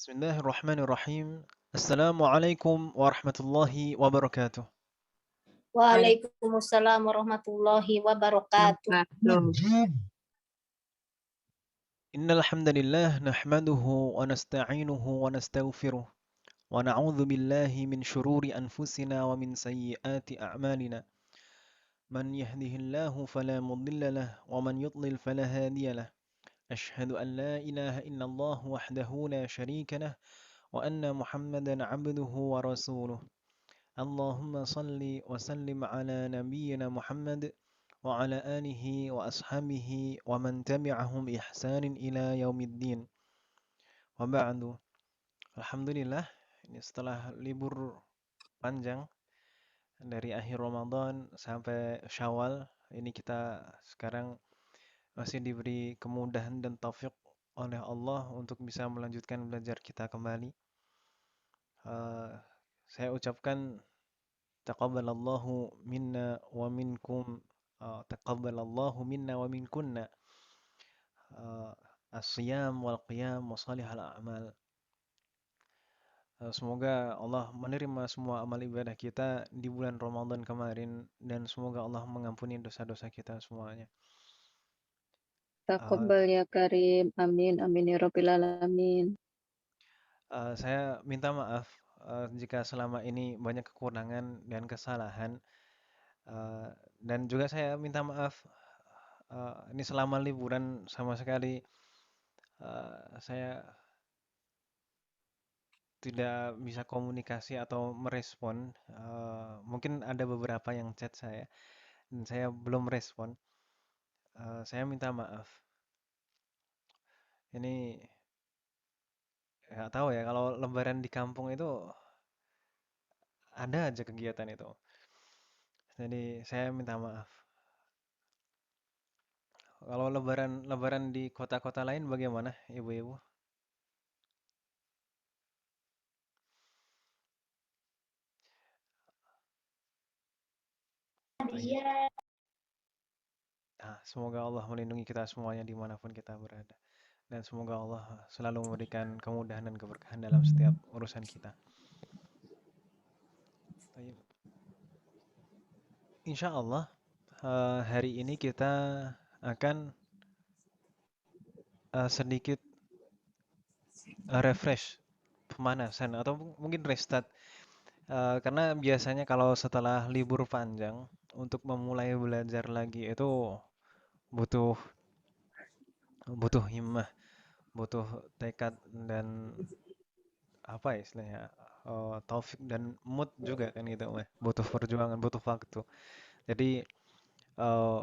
Bismillahirrahmanirrahim. Assalamualaikum warahmatullahi wabarakatuh. Waalaikumsalam warahmatullahi wabarakatuh. Wabarakatuh. Innal hamdalillah nahmaduhu wa nasta'inuhu wa nastaghfiruh wa na'udzu billahi min shururi anfusina wa min sayyiati a'malina. Man yahdihillahu fala mudilla lahu wa man yudlil fala hadiya lahu. Ashhadu an la ilaha illallah wahdahu la sharika lahu wa anna Muhammadan 'abduhu wa rasuluh. Allahumma salli wa sallim ala nabiyyina Muhammad wa ala alihi wa ashabihi wa man tabi'ahum ihsanin ila yaumiddin. Wa ba'du. Alhamdulillah, ini setelah libur panjang dari akhir Ramadan sampai Syawal, ini kita sekarang masih diberi kemudahan dan taufik oleh Allah untuk bisa melanjutkan belajar kita kembali. Saya ucapkan taqabbalallahu minna wa minkum taqabbalallahu minna wa minkunna as-siyam wal qiyam wa salihal a'mal. Semoga Allah menerima semua amal ibadah kita di bulan Ramadan kemarin dan semoga Allah mengampuni dosa-dosa kita semuanya. Taqabbal ya Karim. Amin. Amin ya Rabbil Alamin. Saya minta maaf jika selama ini banyak kekurangan dan kesalahan. Dan juga saya minta maaf ini selama liburan sama sekali saya tidak bisa komunikasi atau merespon. Mungkin ada beberapa yang chat saya dan saya belum respon. Saya minta maaf. Ini nggak tahu ya kalau Lebaran di kampung itu ada aja kegiatan itu. Jadi saya minta maaf. Kalau Lebaran di kota-kota lain bagaimana, ibu-ibu? Iya. Semoga Allah melindungi kita semuanya dimanapun kita berada. Dan semoga Allah selalu memberikan kemudahan dan keberkahan dalam setiap urusan kita. Insya Allah hari ini kita akan sedikit refresh, pemanasan atau mungkin restart. Karena biasanya kalau setelah libur panjang untuk memulai belajar lagi itu butuh butuh himmah, butuh tekad dan apa ya istilahnya taufik dan mood juga kan gitu, butuh perjuangan, butuh waktu. Jadi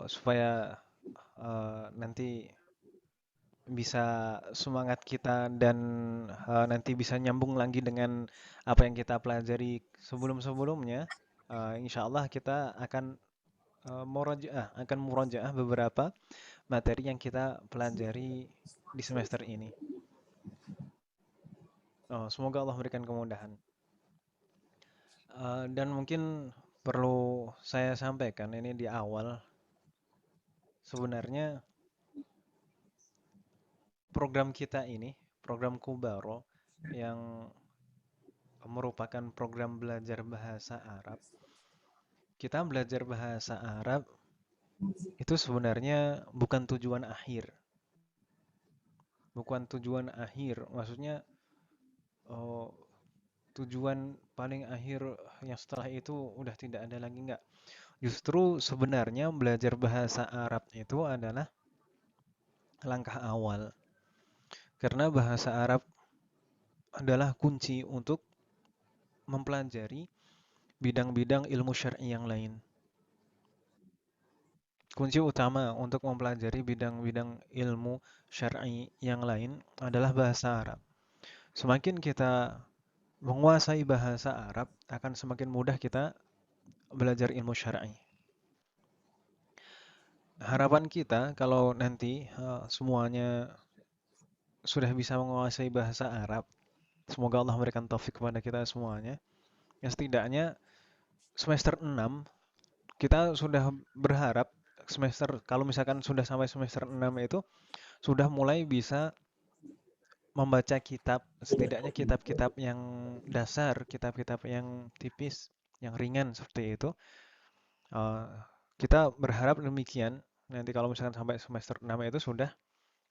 supaya nanti bisa semangat kita dan nanti bisa nyambung lagi dengan apa yang kita pelajari sebelum-sebelumnya. Insya Allah kita akan murojaah beberapa materi yang kita pelajari di semester ini. Semoga Allah memberikan kemudahan. Dan mungkin perlu saya sampaikan ini di awal, sebenarnya program kita ini, program Kubaro yang merupakan program belajar bahasa Arab. Kita belajar bahasa Arab itu sebenarnya bukan tujuan akhir. Bukan tujuan akhir, maksudnya oh, tujuan paling akhir yang setelah itu udah tidak ada lagi, enggak. Justru sebenarnya belajar bahasa Arab itu adalah langkah awal. Karena bahasa Arab adalah kunci untuk mempelajari bidang-bidang ilmu syar'i yang lain. Kunci utama untuk mempelajari bidang-bidang ilmu syar'i yang lain adalah bahasa Arab. Semakin kita menguasai bahasa Arab, akan semakin mudah kita belajar ilmu syar'i. Harapan kita kalau nanti semuanya sudah bisa menguasai bahasa Arab, semoga Allah memberikan taufik kepada kita semuanya. Ya setidaknya semester 6 kita sudah berharap kalau misalkan sudah sampai semester 6 itu sudah mulai bisa membaca kitab, setidaknya kitab-kitab yang dasar, kitab-kitab yang tipis, yang ringan seperti itu. Eh, kita berharap demikian. Nanti kalau misalkan sampai semester 6 itu sudah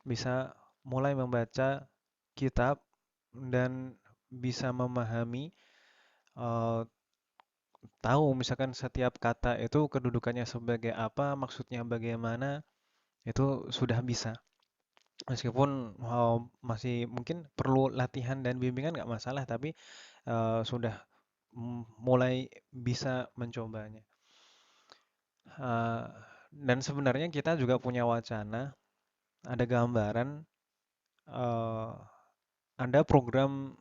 bisa mulai membaca kitab dan bisa memahami, eh, tahu misalkan setiap kata itu kedudukannya sebagai apa, maksudnya bagaimana, itu sudah bisa. Meskipun masih mungkin perlu latihan dan bimbingan nggak masalah, tapi sudah mulai bisa mencobanya. Eh, dan sebenarnya kita juga punya wacana, ada gambaran, eh, ada program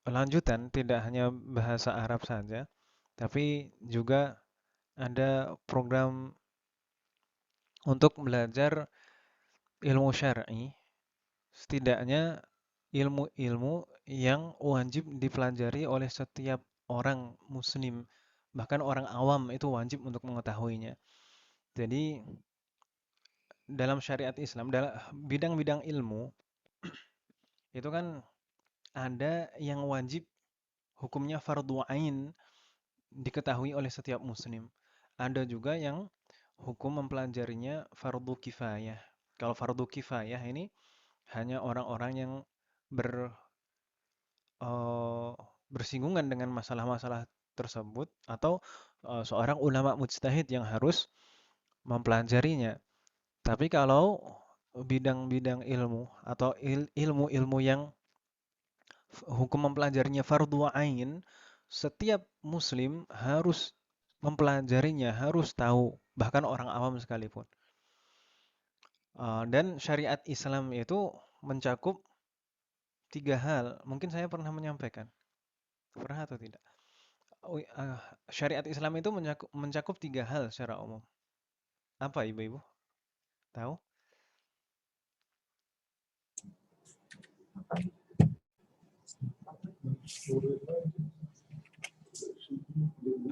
lanjutan, tidak hanya bahasa Arab saja, tapi juga ada program untuk belajar ilmu syar'i, setidaknya ilmu-ilmu yang wajib dipelajari oleh setiap orang muslim, bahkan orang awam itu wajib untuk mengetahuinya. Jadi dalam syariat Islam, dalam bidang-bidang ilmu itu kan ada yang wajib hukumnya fardhu ain diketahui oleh setiap muslim. Ada juga yang hukum mempelajarinya fardhu kifayah. Kalau fardhu kifayah ini hanya orang-orang yang ber eh, bersinggungan dengan masalah-masalah tersebut atau seorang ulama mujtahid yang harus mempelajarinya. Tapi kalau bidang-bidang ilmu atau ilmu-ilmu yang hukum mempelajarinya fardhu ain, setiap muslim harus mempelajarinya, harus tahu, bahkan orang awam sekalipun. Dan syariat Islam itu mencakup tiga hal. Mungkin saya pernah menyampaikan. Pernah atau tidak? Syariat Islam itu mencakup tiga hal secara umum. Apa ibu-ibu? Tahu?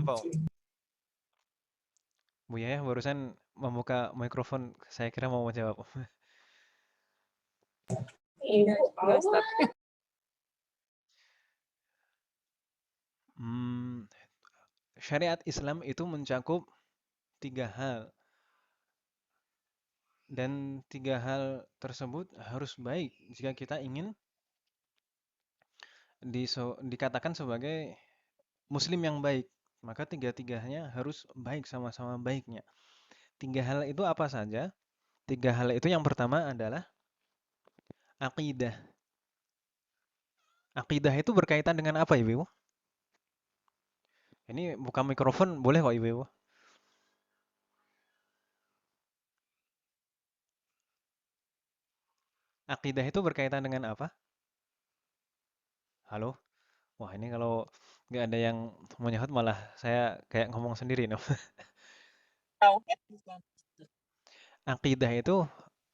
Apa, Om? Bu Yaya barusan membuka mikrofon, saya kira mau menjawab. Iya, Ustaz. Syariat Islam itu mencakup tiga hal. Dan tiga hal tersebut harus baik jika kita ingin dikatakan sebagai muslim yang baik. Maka tiga-tiganya harus baik, sama-sama baiknya. Tiga hal itu apa saja? Tiga hal itu yang pertama adalah akidah. Akidah itu berkaitan dengan apa, Ibu? Ini buka mikrofon boleh kok, Ibu? Akidah itu berkaitan dengan apa? Halo? Wah, ini kalau nggak ada yang menyahut malah saya kayak ngomong sendiri, no? Tauhid. Akidah itu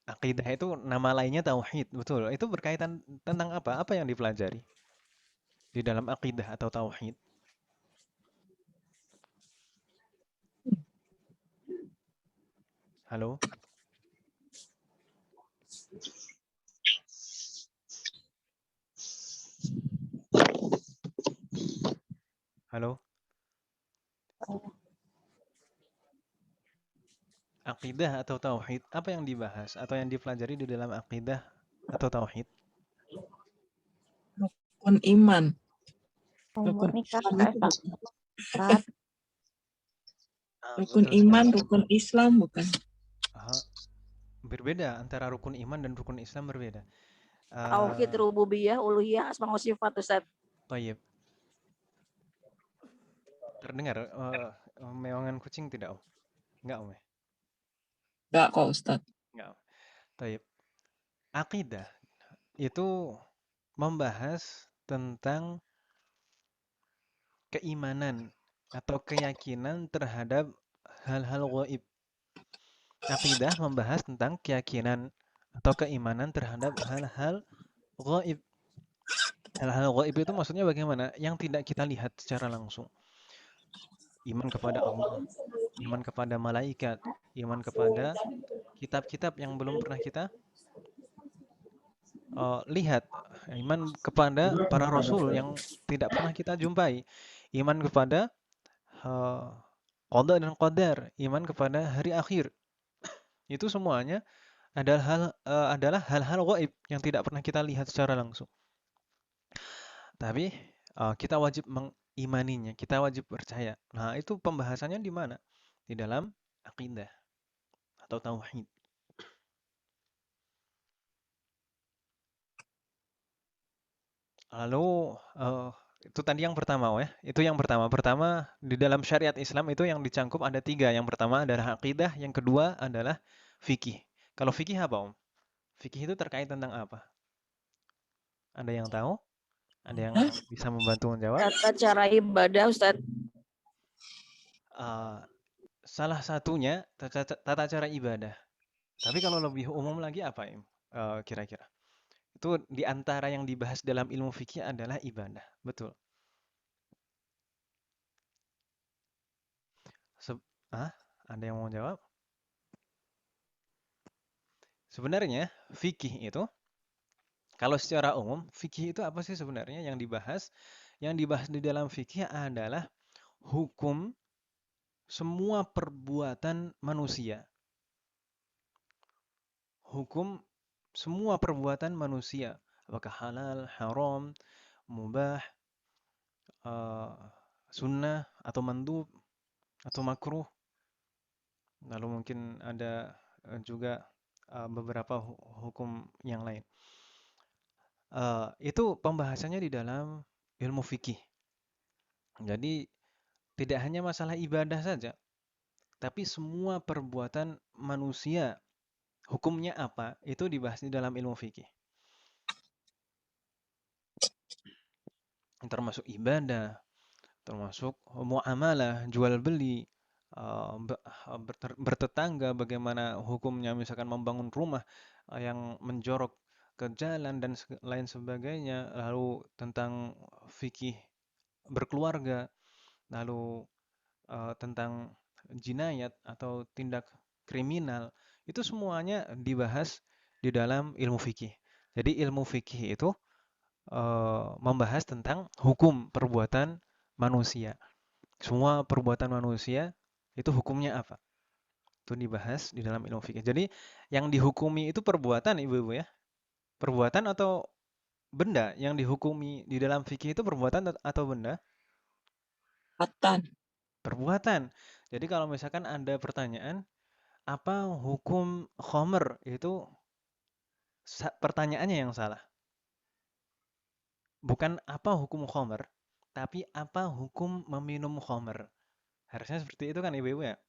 Akidah itu nama lainnya tauhid, betul. Itu berkaitan tentang apa? Apa yang dipelajari di dalam akidah atau tauhid? Halo? Halo? Akidah atau tauhid, apa yang dibahas atau yang dipelajari di dalam akidah atau tauhid? Rukun iman. Umur Rukun nikah Islam itu Kak. bukan. Ustaz. Rukun Betul iman, sekali. rukun Islam bukan. Berbeda antara rukun iman dan rukun Islam berbeda. Tauhid rububiyah, uluhiyah, asma wa sifat, Ustaz. Tayyib. Terdengar meongan kucing tidak, Om? Enggak, Om ya? Enggak kok, Ustaz. Enggak. Tayyib. Akidah itu membahas tentang keimanan atau keyakinan terhadap hal-hal gaib. Akidah membahas tentang keyakinan atau keimanan terhadap hal-hal gaib. Hal-hal gaib itu maksudnya bagaimana? Yang tidak kita lihat secara langsung. Iman kepada Allah, iman kepada malaikat, iman kepada kitab-kitab yang belum pernah kita lihat, iman kepada para rasul yang tidak pernah kita jumpai, iman kepada eh, qada dan qadar, iman kepada hari akhir. Itu semuanya adalah hal-hal gaib yang tidak pernah kita lihat secara langsung. Tapi kita wajib mengimaninya, kita wajib percaya. Nah, itu pembahasannya di mana? Di dalam akidah atau tauhid. Lalu itu tadi yang pertama, ya. Itu yang pertama. Pertama, di dalam syariat Islam itu yang dicangkup ada 3. Yang pertama adalah akidah, yang kedua adalah fikih. Kalau fikih apa, Om? Fikih itu terkait tentang apa? Ada yang tahu? Ada yang bisa membantu menjawab? Tata cara ibadah, Ustaz. Salah satunya tata cara ibadah. Tapi kalau lebih umum lagi apa, Im? Kira-kira? Itu di antara yang dibahas dalam ilmu fikih adalah ibadah. Betul. Ada yang mau jawab? Sebenarnya fikih itu, kalau secara umum, fikih itu apa sih sebenarnya yang dibahas? Yang dibahas di dalam fikih adalah hukum semua perbuatan manusia. Hukum semua perbuatan manusia. Apakah halal, haram, mubah, sunnah, atau mandub, atau makruh. Lalu mungkin ada juga beberapa hukum yang lain. Itu pembahasannya di dalam ilmu fikih. Jadi tidak hanya masalah ibadah saja, tapi semua perbuatan manusia hukumnya apa itu dibahas di dalam ilmu fikih. Termasuk ibadah, termasuk muamalah, jual beli, bertetangga, bagaimana hukumnya, misalkan membangun rumah yang menjorok ke jalan dan lain sebagainya, lalu tentang fikih berkeluarga, lalu tentang jinayat atau tindak kriminal, itu semuanya dibahas di dalam ilmu fikih. Jadi ilmu fikih itu membahas tentang hukum perbuatan manusia. Semua perbuatan manusia itu hukumnya apa? Itu dibahas di dalam ilmu fikih. Jadi yang dihukumi itu perbuatan, Ibu-ibu ya. Perbuatan atau benda yang dihukumi di dalam fikih itu perbuatan atau benda? Perbuatan. Jadi kalau misalkan ada pertanyaan, apa hukum khomer? Itu pertanyaannya yang salah. Bukan apa hukum khomer, tapi apa hukum meminum khomer. Harusnya seperti itu kan, Ibu-ibu ya.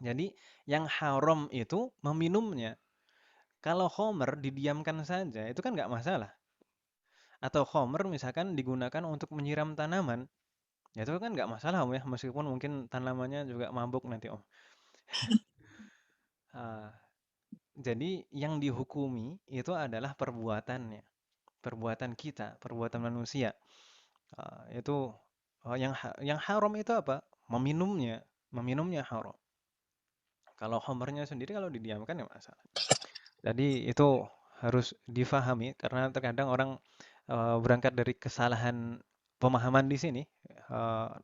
Jadi yang haram itu meminumnya. Kalau khomer didiamkan saja, itu kan nggak masalah. Atau khomer misalkan digunakan untuk menyiram tanaman, ya itu kan nggak masalah, Om ya. Meskipun mungkin tanamannya juga mabuk nanti, Om. Jadi yang dihukumi itu adalah perbuatannya. Perbuatan kita, perbuatan manusia. Itu yang haram itu apa? Meminumnya. Meminumnya haram. Kalau khomernya sendiri kalau didiamkan ya masalah. Jadi itu harus difahami karena terkadang orang berangkat dari kesalahan pemahaman di sini,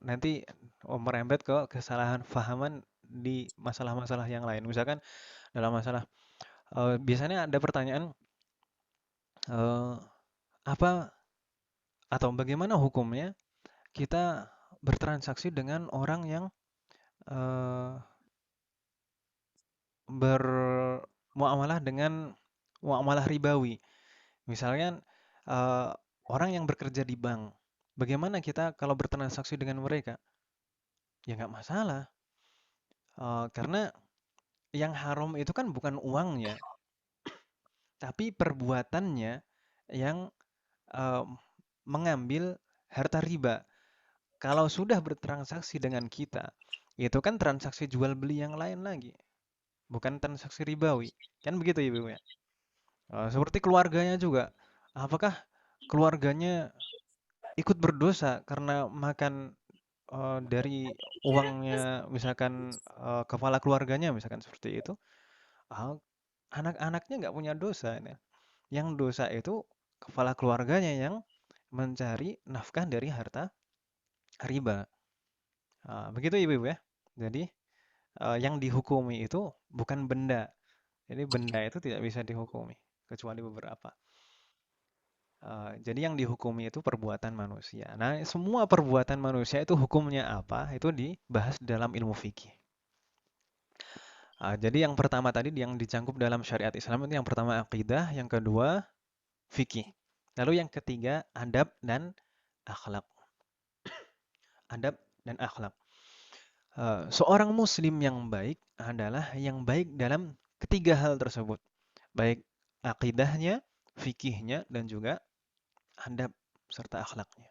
nanti merembet ke kesalahan fahaman di masalah-masalah yang lain. Misalkan dalam masalah, biasanya ada pertanyaan, apa atau bagaimana hukumnya kita bertransaksi dengan orang yang bermuamalah dengan muamalah ribawi. Misalnya orang yang bekerja di bank, bagaimana kita kalau bertransaksi dengan mereka? Ya nggak masalah, karena yang haram itu kan bukan uangnya, tapi perbuatannya yang mengambil harta riba. Kalau sudah bertransaksi dengan kita, itu kan transaksi jual beli yang lain lagi, bukan transaksi ribawi. Kan begitu ya, Ibu ya? Seperti keluarganya juga. Apakah keluarganya ikut berdosa karena makan dari uangnya, misalkan kepala keluarganya, misalkan seperti itu? Anak-anaknya nggak punya dosa. Yang dosa itu kepala keluarganya yang mencari nafkah dari harta riba. Begitu ibu-ibu ya. Jadi yang dihukumi itu bukan benda. Jadi benda itu tidak bisa dihukumi kecuali beberapa. Jadi yang dihukumi itu perbuatan manusia. Nah, semua perbuatan manusia itu hukumnya apa? Itu dibahas dalam ilmu fikih. Jadi yang pertama tadi yang dicangkup dalam syariat Islam itu yang pertama akidah, yang kedua fikih. Lalu yang ketiga adab dan akhlak. Adab dan akhlak. Seorang muslim yang baik adalah yang baik dalam ketiga hal tersebut. Baik akidahnya, fikihnya, dan juga adab serta akhlaknya.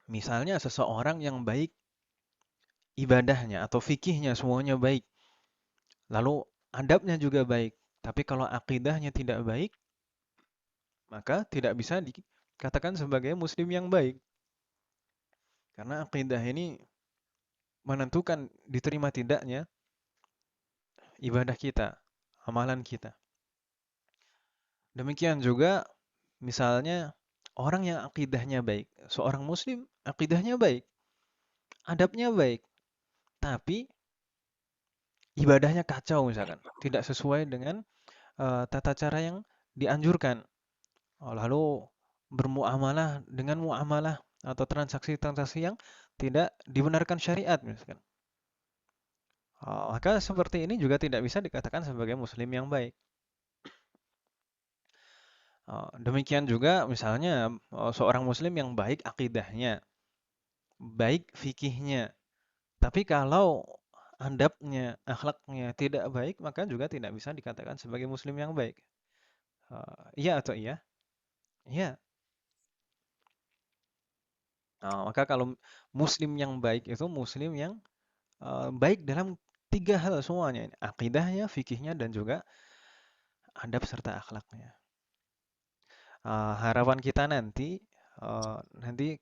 Misalnya seseorang yang baik ibadahnya atau fikihnya semuanya baik. Lalu adabnya juga baik. Tapi kalau akidahnya tidak baik, maka tidak bisa dikatakan sebagai muslim yang baik. Karena akidah ini menentukan diterima tidaknya ibadah kita, amalan kita. Demikian juga misalnya orang yang akidahnya baik, seorang muslim akidahnya baik, adabnya baik, tapi ibadahnya kacau misalkan, tidak sesuai dengan tata cara yang dianjurkan. Lalu bermuamalah dengan muamalah atau transaksi-transaksi yang tidak dibenarkan syariat misalkan. Maka seperti ini juga tidak bisa dikatakan sebagai muslim yang baik. Demikian juga misalnya seorang muslim yang baik akidahnya, baik fikihnya, tapi kalau adabnya, akhlaknya tidak baik, maka juga tidak bisa dikatakan sebagai muslim yang baik. Iya atau iya? Iya. Maka kalau muslim yang baik itu muslim yang baik dalam tiga hal semuanya, akidahnya, fikihnya, dan juga adab serta akhlaknya. Harapan kita nanti, nanti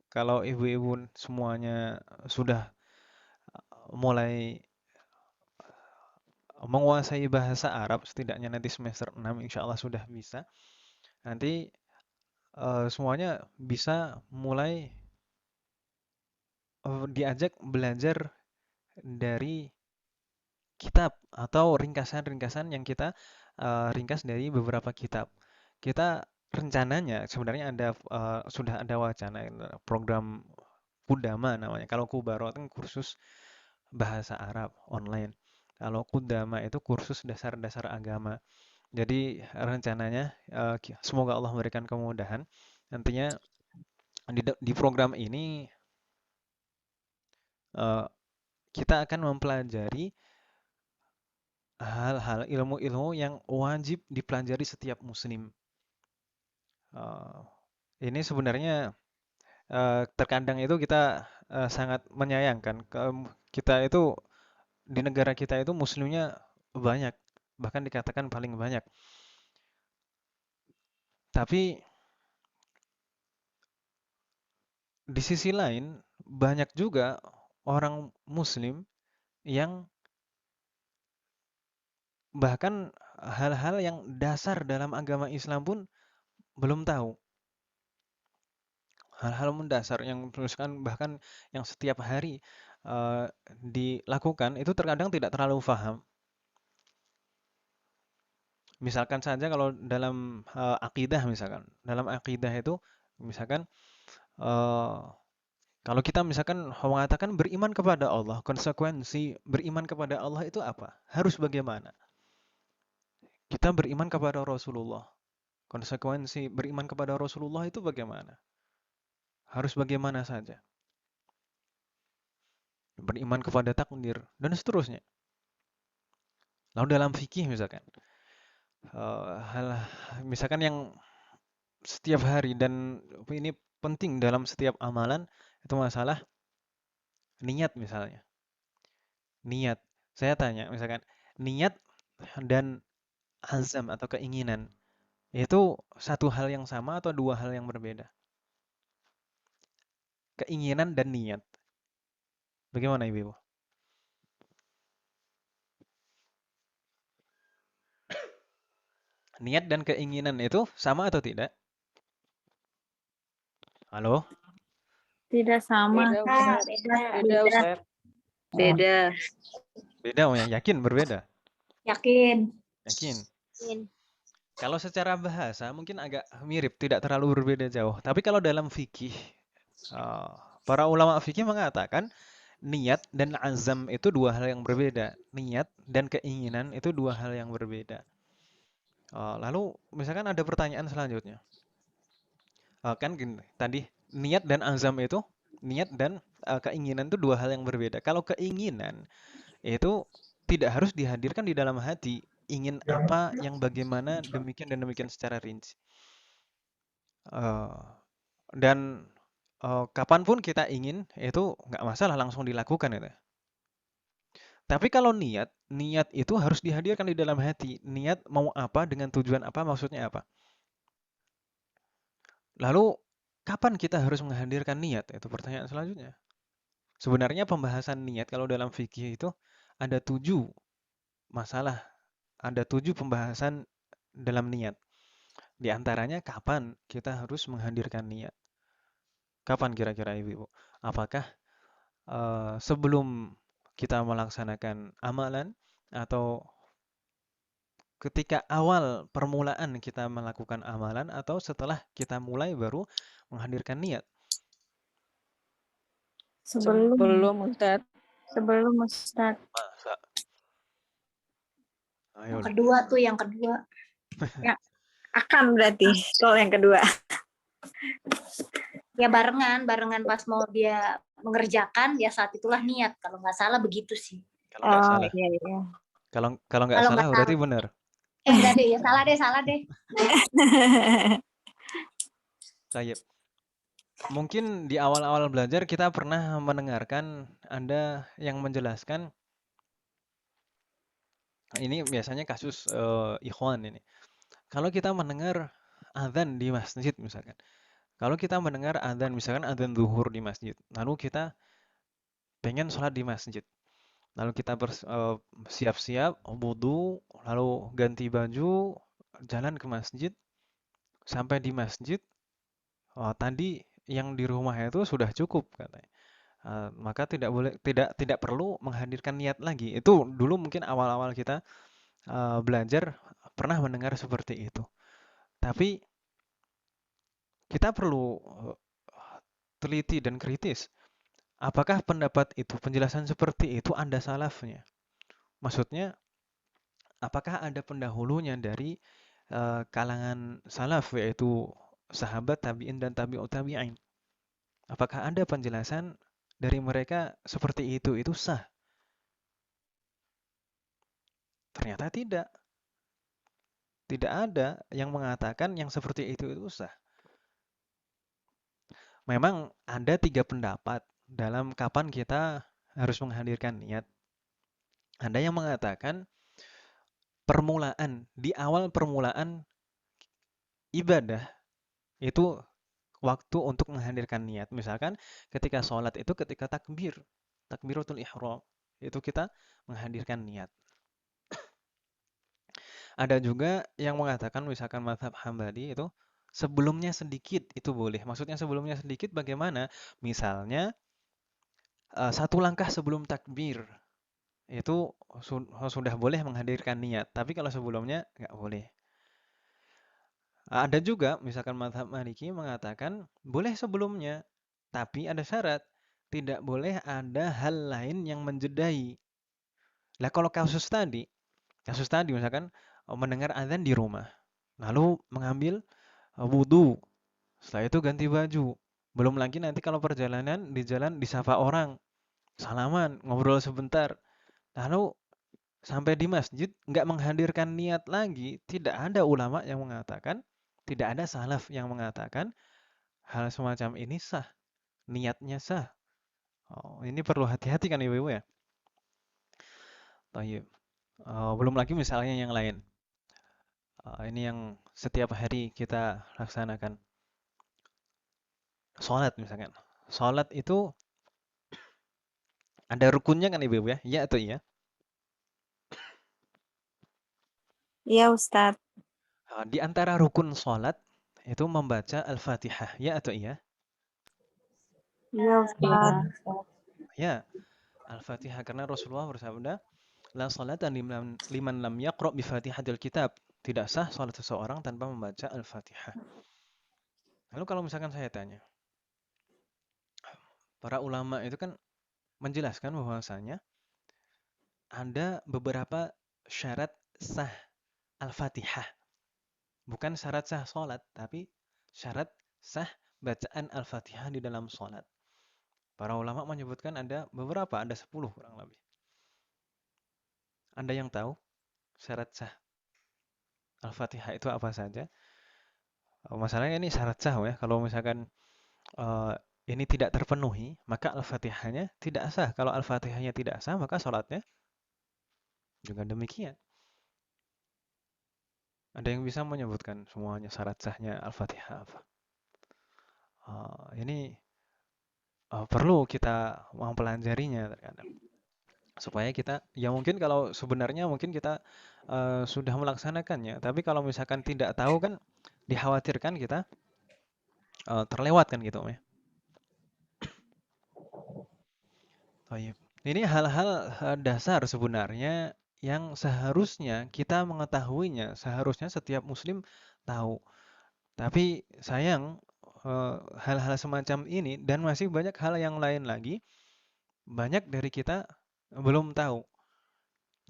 kalau ibu-ibu semuanya sudah mulai menguasai bahasa Arab, setidaknya nanti semester 6 insya Allah sudah bisa. Nanti semuanya bisa mulai diajak belajar dari kitab atau ringkasan-ringkasan yang kita ringkas dari beberapa kitab. Kita rencananya sebenarnya sudah ada wacana program Kudama namanya. Kalau Kubaro itu kursus bahasa Arab online. Kalau Kudama itu kursus dasar-dasar agama. Jadi rencananya semoga Allah memberikan kemudahan. Nantinya di program ini kita akan mempelajari hal-hal ilmu-ilmu yang wajib dipelajari setiap muslim. Ini sebenarnya terkadang itu kita sangat menyayangkan. Kita itu di negara kita itu muslimnya banyak, bahkan dikatakan paling banyak. Tapi di sisi lain banyak juga orang muslim yang bahkan hal-hal yang dasar dalam agama Islam pun belum tahu. Hal-hal mendasar yang teruskan bahkan yang setiap hari dilakukan itu terkadang tidak terlalu paham. Misalkan saja kalau dalam akidah misalkan, dalam akidah itu misalkan kalau kita misalkan mengatakan beriman kepada Allah, konsekuensi beriman kepada Allah itu apa? Harus bagaimana? Kita beriman kepada Rasulullah. Konsekuensi beriman kepada Rasulullah itu bagaimana? Harus bagaimana saja? Beriman kepada takdir dan seterusnya. Lalu dalam fikih misalkan, misalkan yang setiap hari dan ini penting dalam setiap amalan itu masalah niat misalnya. Niat. Saya tanya misalkan niat dan azam atau keinginan itu satu hal yang sama atau dua hal yang berbeda? Keinginan dan niat. Bagaimana Ibu? Niat dan keinginan itu sama atau tidak? Halo? Tidak sama. Beda, Ustaz. Beda, Ustaz. Beda. Beda, oh ya, yakin berbeda? Yakin. Yakin. Kalau secara bahasa mungkin agak mirip, tidak terlalu berbeda jauh. Tapi kalau dalam fikih, para ulama fikih mengatakan niat dan azam itu dua hal yang berbeda. Niat dan keinginan itu dua hal yang berbeda. Lalu misalkan ada pertanyaan selanjutnya. Kan gini, tadi niat dan azam itu, niat dan keinginan itu dua hal yang berbeda. Kalau keinginan itu tidak harus dihadirkan di dalam hati. Ingin apa, yang bagaimana, demikian dan demikian secara rinci. Eh, dan kapanpun kita ingin, itu nggak masalah langsung dilakukan itu. Tapi kalau niat, niat itu harus dihadirkan di dalam hati. Niat mau apa, dengan tujuan apa, maksudnya apa. Lalu, kapan kita harus menghadirkan niat? Itu pertanyaan selanjutnya. Sebenarnya pembahasan niat kalau dalam fikih itu ada 7 masalah, ada 7 pembahasan dalam niat. Di antaranya kapan kita harus menghadirkan niat. Kapan kira-kira Ibu? Apakah sebelum kita melaksanakan amalan atau ketika awal permulaan kita melakukan amalan atau setelah kita mulai baru menghadirkan niat? Belum, Ustaz. Sebelum Ustaz. Masa? Ayo. Yang kedua. Ya, akan berarti kalau yang kedua. Ya barengan pas mau dia mengerjakan, ya saat itulah niat. Kalau nggak salah begitu sih. Kalau nggak salah. Iya. Kalau nggak salah berarti benar. Enggak deh, ya salah deh. Tayyip. Mungkin di awal-awal belajar kita pernah mendengarkan Anda yang menjelaskan, ini biasanya kasus ikhwan ini. Kalau kita mendengar azan di masjid misalkan. Kalau kita mendengar azan, misalkan azan zuhur di masjid, lalu kita pengen sholat di masjid. Lalu kita siap-siap, wudhu, lalu ganti baju, jalan ke masjid. Sampai di masjid, tadi yang di rumah itu sudah cukup katanya. Maka tidak perlu menghadirkan niat lagi. Itu dulu mungkin awal-awal kita belajar pernah mendengar seperti itu. Tapi kita perlu teliti dan kritis. Apakah pendapat itu, penjelasan seperti itu ada salafnya? Maksudnya, apakah ada pendahulunya dari kalangan salaf, yaitu sahabat, tabi'in, dan tabi'ut tabi'in? Apakah ada penjelasan dari mereka seperti itu sah? Ternyata tidak. Tidak ada yang mengatakan yang seperti itu sah. Memang ada 3 pendapat dalam kapan kita harus menghadirkan niat. Ada yang mengatakan di awal permulaan ibadah itu waktu untuk menghadirkan niat. Misalkan ketika sholat itu ketika takbiratul ihram, itu kita menghadirkan niat. Ada juga yang mengatakan misalkan mazhab Hambali itu sebelumnya sedikit itu boleh. Maksudnya sebelumnya sedikit bagaimana? Misalnya 1 langkah sebelum takbir itu sudah boleh menghadirkan niat. Tapi kalau sebelumnya nggak boleh. Ada juga misalkan mazhab Maliki mengatakan boleh sebelumnya, tapi ada syarat. Tidak boleh ada hal lain yang menjedai. Lah kalau kasus tadi misalkan mendengar azan di rumah, lalu mengambil wudhu, setelah itu ganti baju. Belum lagi nanti kalau perjalanan di jalan disapa orang, salaman, ngobrol sebentar. Lalu sampai di masjid nggak menghadirkan niat lagi, tidak ada ulama yang mengatakan, tidak ada salaf yang mengatakan hal semacam ini sah, niatnya sah. Ini perlu hati-hati kan ibu-ibu ya. Tayyib. Belum lagi misalnya yang lain. Ini yang setiap hari kita laksanakan. Sholat misalkan. Sholat itu ada rukunnya kan ibu-ibu ya? Iya atau iya? Iya Ustaz. Di antara rukun sholat itu membaca Al-Fatihah, ya atau iya? Iya, Ustaz. Ya, Al-Fatihah karena Rasulullah bersabda, la salatan liman lam yaqra bi Fatihatil Kitab. Tidak sah salat seseorang tanpa membaca Al-Fatihah. Lalu kalau misalkan saya tanya, para ulama itu kan menjelaskan bahwasanya ada beberapa syarat sah Al-Fatihah. Bukan syarat sah salat, tapi syarat sah bacaan Al-Fatihah di dalam salat. Para ulama menyebutkan ada beberapa, ada 10 kurang lebih. Anda yang tahu syarat sah Al-Fatihah itu apa saja? Masalahnya ini syarat sah ya. Kalau misalkan eh, ini tidak terpenuhi, maka Al-Fatihahnya tidak sah. Kalau Al-Fatihahnya tidak sah, maka sholatnya juga demikian. Ada yang bisa menyebutkan semuanya syarat sahnya Al-Fatihah apa? Ini perlu kita mempelajarinya terkadang. Supaya kita, ya mungkin kalau sebenarnya mungkin kita sudah melaksanakannya. Tapi kalau misalkan tidak tahu kan dikhawatirkan kita terlewatkan gitu ya. Baik. Ini hal-hal dasar sebenarnya yang seharusnya kita mengetahuinya, seharusnya setiap muslim tahu. Tapi sayang hal-hal semacam ini dan masih banyak hal yang lain lagi, banyak dari kita belum tahu.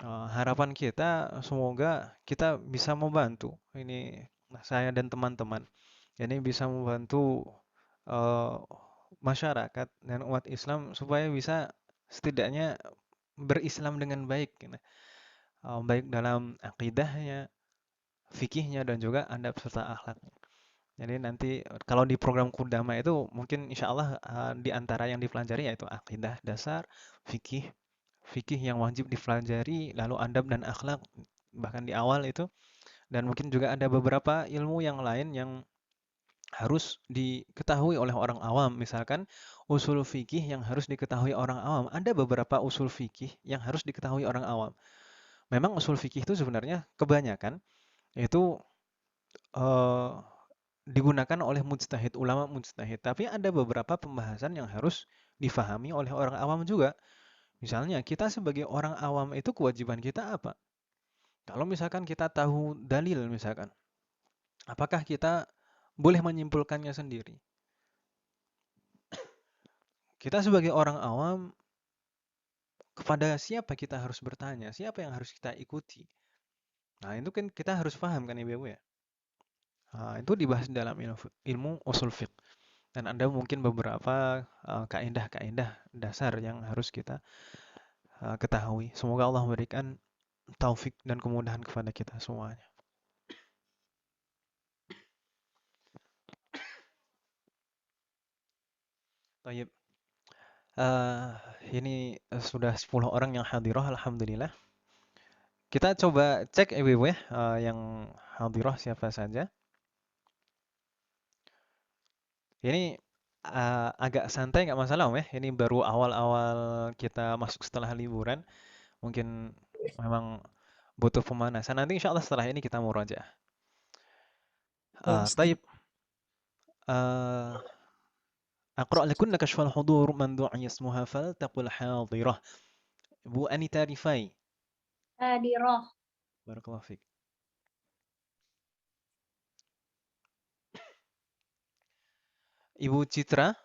Harapan kita semoga kita bisa membantu. Ini saya dan teman-teman. Ini bisa membantu eh, masyarakat dan umat Islam supaya bisa setidaknya berislam dengan baik, gitu. Baik dalam akidahnya, fikihnya dan juga adab serta akhlak. Jadi nanti kalau di program Kudama itu mungkin insya Allah di antara yang dipelajari yaitu akidah dasar, fikih, fikih yang wajib dipelajari, lalu adab dan akhlak bahkan di awal itu, dan mungkin juga ada beberapa ilmu yang lain yang harus diketahui oleh orang awam. Misalkan usul fikih yang harus diketahui orang awam. Ada beberapa usul fikih yang harus diketahui orang awam. Memang usul fikih itu sebenarnya kebanyakan itu eh, digunakan oleh mujtahid, ulama mujtahid. Tapi ada beberapa pembahasan yang harus difahami oleh orang awam juga. Misalnya kita sebagai orang awam itu kewajiban kita apa? Kalau misalkan kita tahu dalil misalkan, apakah kita boleh menyimpulkannya sendiri? Kita sebagai orang awam, kepada siapa kita harus bertanya? Siapa yang harus kita ikuti? Nah, itu kan kita harus paham kan Ibu ya. Nah, itu dibahas dalam ilmu usul fiqh. Dan ada mungkin beberapa kaidah-kaidah dasar yang harus kita ketahui. Semoga Allah memberikan taufik dan kemudahan kepada kita semuanya. Baik. Ini sudah 10 orang yang hadirah, alhamdulillah. Kita coba cek Ibu ya, yang hadirah siapa saja. Ini agak santai nggak masalah Om ya. Ini baru awal-awal kita masuk setelah liburan. Mungkin memang butuh pemanasan. Nanti insya Allah setelah ini kita murajaah. Taib. أقرأ لكن كشف الحضور من دعي اسمها فلتقل حاضرة. Bu Anita Rifai. Hadiroh. Barakallahu fiik. Ibu Citra.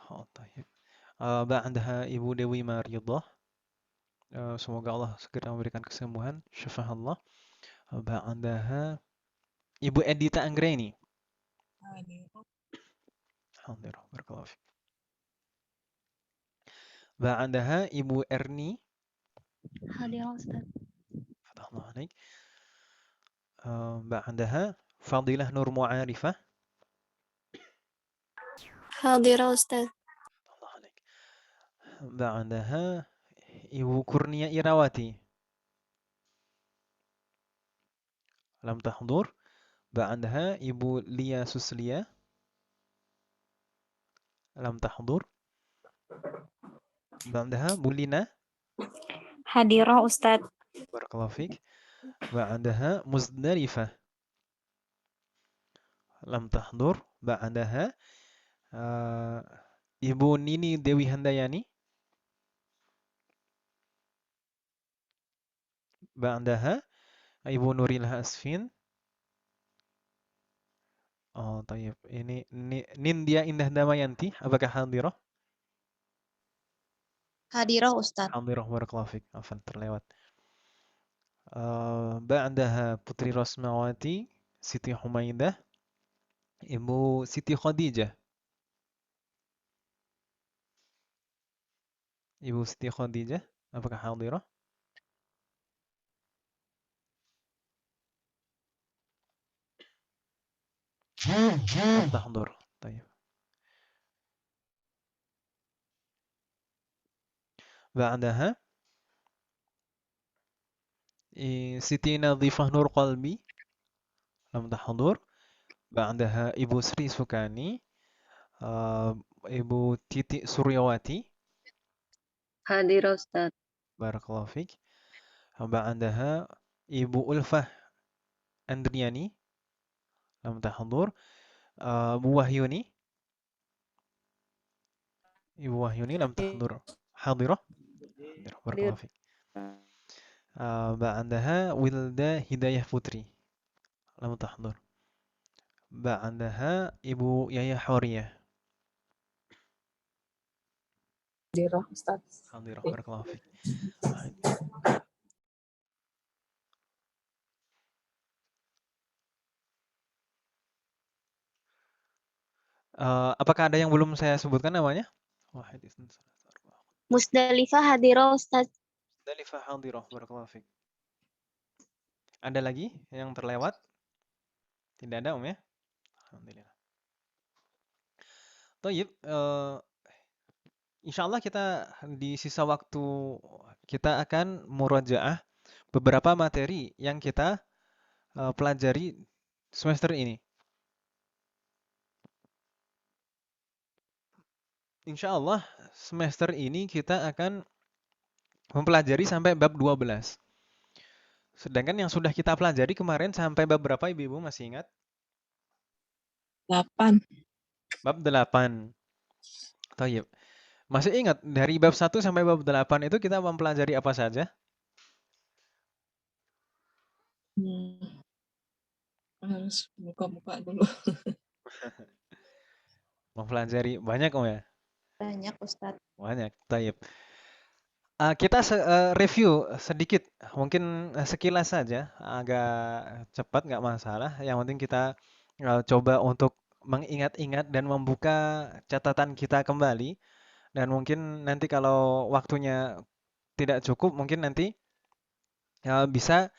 Oh, taib. Ba'daha Ibu Dewi Maridah. Semoga Allah segera memberikan kesembuhan. Syafah Allah. Ba'daha Ibu Edita Anggreni. Alhamdulillah. Barakallahu fiik. Ba'daha Ibu Erni. Hadirah Ustaz. Fatahullah alaik. Ba'daha Fadilah Nur Mu'arifah. Hadirah Ustaz. Fatahullah alaik. Ba'daha Ibu Kurnia Irawati. Lam tahdur. Ba'daha Ibu Lia Suslia. Lam tahdur. Ba'daha Bu Lina. Hadirah Ustaz. Barakallahu fiik. Ba'daha Muzdalifah. lam tahdur. Ba'daha Ibu Nini Dewi Handayani. Ba'daha Ibu Nuril Hasfin. Oh, tayyib. Ini Nindya Indah Damayanti, apakah hadirah? Hadirah Ustaz. Hadirah, barakallahu fik. Afan, terlewat. Ba'daha Putri Rosmawati, Siti Humaidah, Ibu Siti Khadijah. Ibu Siti Khadijah, apakah hadirah? Lam tahdur. Tayyib. Ba'daha Siti Nadhifah Nur Qalbi, lam tahdur. Ba'daha Ibu Sri Sukani, Ibu Titi Suryawati, Hadirah Ustaz. barakallahu fik. Ba'daha Ibu Ulfah Andriani, lam tahdur. Bu Wahyuni, Ibu Wahyuni lam tahdur. Hadirah? Hadirah, barakallahu fik. Ba'daha Wilda Hidayah Putri, lam tahdur. Ba'daha Ibu Yaya Huriyah. Hadirah Ustaz. Hadirah, barakallahu fik. Apakah ada yang belum saya sebutkan namanya? Wahid isnan salat arba'ah. Musdalifah hadirah Ustaz. Musdalifah hadirah, barakallahu fik. Ada lagi yang terlewat? Tidak ada, ya? Alhamdulillah. Thayyib, insyaallah kita di sisa waktu kita akan murajaah beberapa materi yang kita pelajari semester ini. Insya Allah semester ini kita akan mempelajari sampai bab 12. Sedangkan yang sudah kita pelajari kemarin sampai bab berapa Ibu-ibu masih ingat? 8. Bab 8. Tayyib. Masih ingat dari bab 1 sampai bab 8 itu kita mempelajari apa saja? Harus buka-buka dulu. Mempelajari banyak ya? Banyak Ustaz. Banyak. Tayyib. Kita review sedikit, mungkin sekilas saja, agak cepat nggak masalah. Yang penting kita coba untuk mengingat-ingat dan membuka catatan kita kembali. Dan mungkin nanti kalau waktunya tidak cukup, mungkin nanti bisa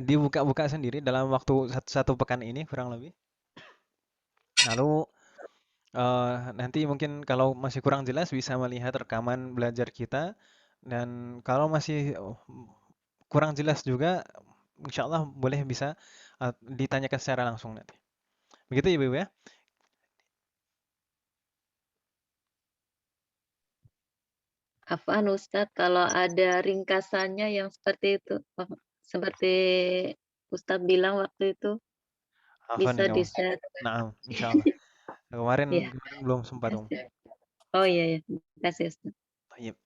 dibuka-buka sendiri dalam waktu satu pekan ini kurang lebih. Lalu nanti mungkin kalau masih kurang jelas bisa melihat rekaman belajar kita. Dan kalau masih kurang jelas juga, insya Allah boleh bisa ditanyakan secara langsung nanti. Begitu Ibu ya? Afan Ustadz, kalau ada ringkasannya yang seperti itu, seperti Ustadz bilang waktu itu, Afan bisa ya, Om. di-share. Nah, insya Allah. Kemarin Iya. belum sempat Om. Oh iya, ya. Terima kasih Ustadz. Tayyib.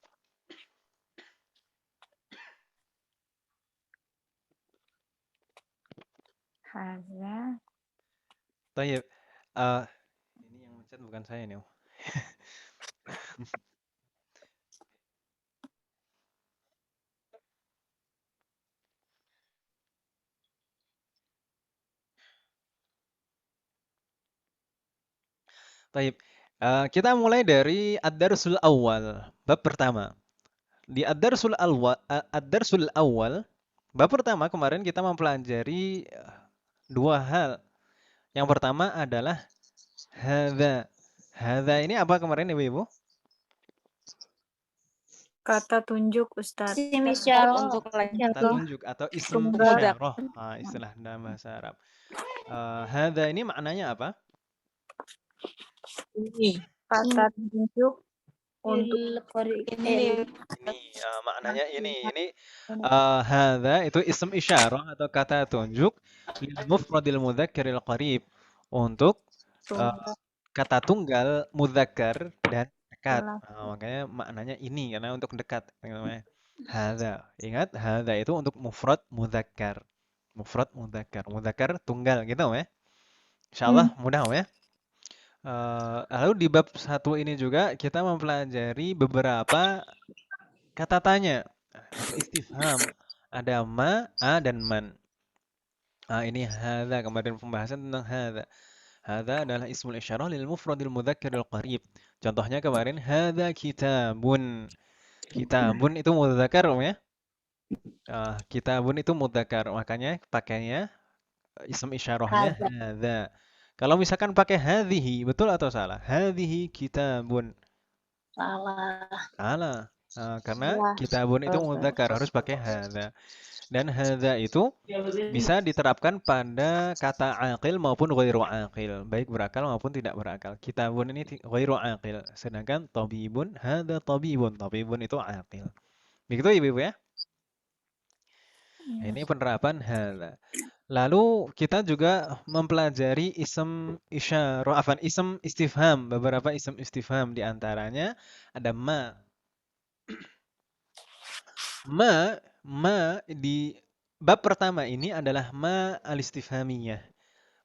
Hadza. Tayyib. Ini yang mencet bukan saya nih Om. Tayyib. Kita mulai dari Ad-Darsul Awal, bab pertama. Di Ad-Darsul Awal, bab pertama kemarin kita mempelajari dua hal. Yang pertama adalah hadza. Hadza ini apa kemarin Ibu-ibu? Kata tunjuk Ustaz. Isim isyarah. Kata tunjuk atau ism isyarah. Istilah dalam bahasa Arab. Hadza ini maknanya apa? Ini. Kata tunjuk untuk Ini Maknanya ini. Hadza itu ism isyarah atau kata tunjuk lil mufradil mudzakkaril qarib untuk Tunggal. kata tunggal mudzakkar dan dekat. Salah. Makanya maknanya ini karena untuk dekat namanya hadza. Ingat hadza itu untuk mufrad mudzakkar. Mufrad mudzakkar. Mudzakkar tunggal gitu ya. Insyaallah mudah ya. Lalu di bab 1 ini juga kita mempelajari beberapa kata tanya atau istifham. Ada ma, a, dan man. Ini hadza, kemarin pembahasan tentang hadza. Hadza adalah ismul isyarah lil mufradil mudzakkiril qarib. Contohnya kemarin hadza kitabun. Kitabun itu mudzakkar ya. Kitabun itu mudzakkar, makanya pakainya ism isyarahnya Hadza. hadza. Kalau misalkan pakai hadhihi, betul atau salah? Hadhihi kitabun. Salah. Salah. Karena Salah. kitabun itu mudzakkar, harus pakai hadza. Dan hadza itu bisa diterapkan pada kata aqil maupun ghairu aqil, baik berakal maupun tidak berakal. Kitabun ini ghairu aqil, sedangkan tabibun hadza tabibun. Tabibun itu aqil. Begitu Ibu ya? Ini penerapan hadza. Lalu kita juga mempelajari ism isyarah, ism istifham, beberapa ism istifham di antaranya ada ma. Ma di bab pertama ini adalah ma al-istifhamiyah.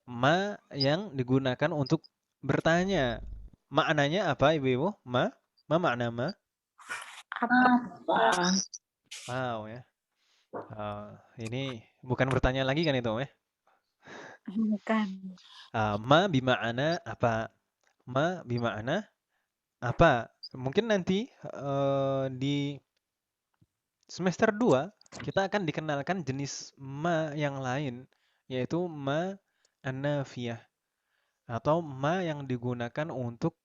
Ma yang digunakan untuk bertanya. Maknanya apa Ibu-ibu? Ma makna ma? Apa? Wow ya. Ini bukan bertanya lagi kan itu ya? Bukan. Ma bima'ana apa? Ma bima'ana apa? Mungkin nanti di semester 2 kita akan dikenalkan jenis ma yang lain, yaitu ma an-nafiyah atau ma yang digunakan untuk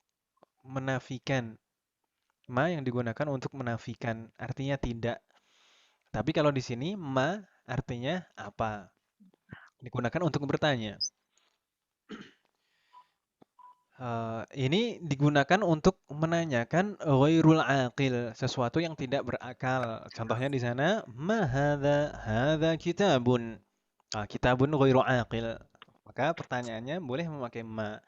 menafikan. Ma yang digunakan untuk menafikan, artinya tidak. Tapi kalau di sini ma artinya apa? Digunakan untuk bertanya. Ini digunakan untuk menanyakan ghairul aqil, sesuatu yang tidak berakal. Contohnya di sana, ma hadza kitabun. Kitabun ghairu aqil. Maka pertanyaannya boleh memakai ma.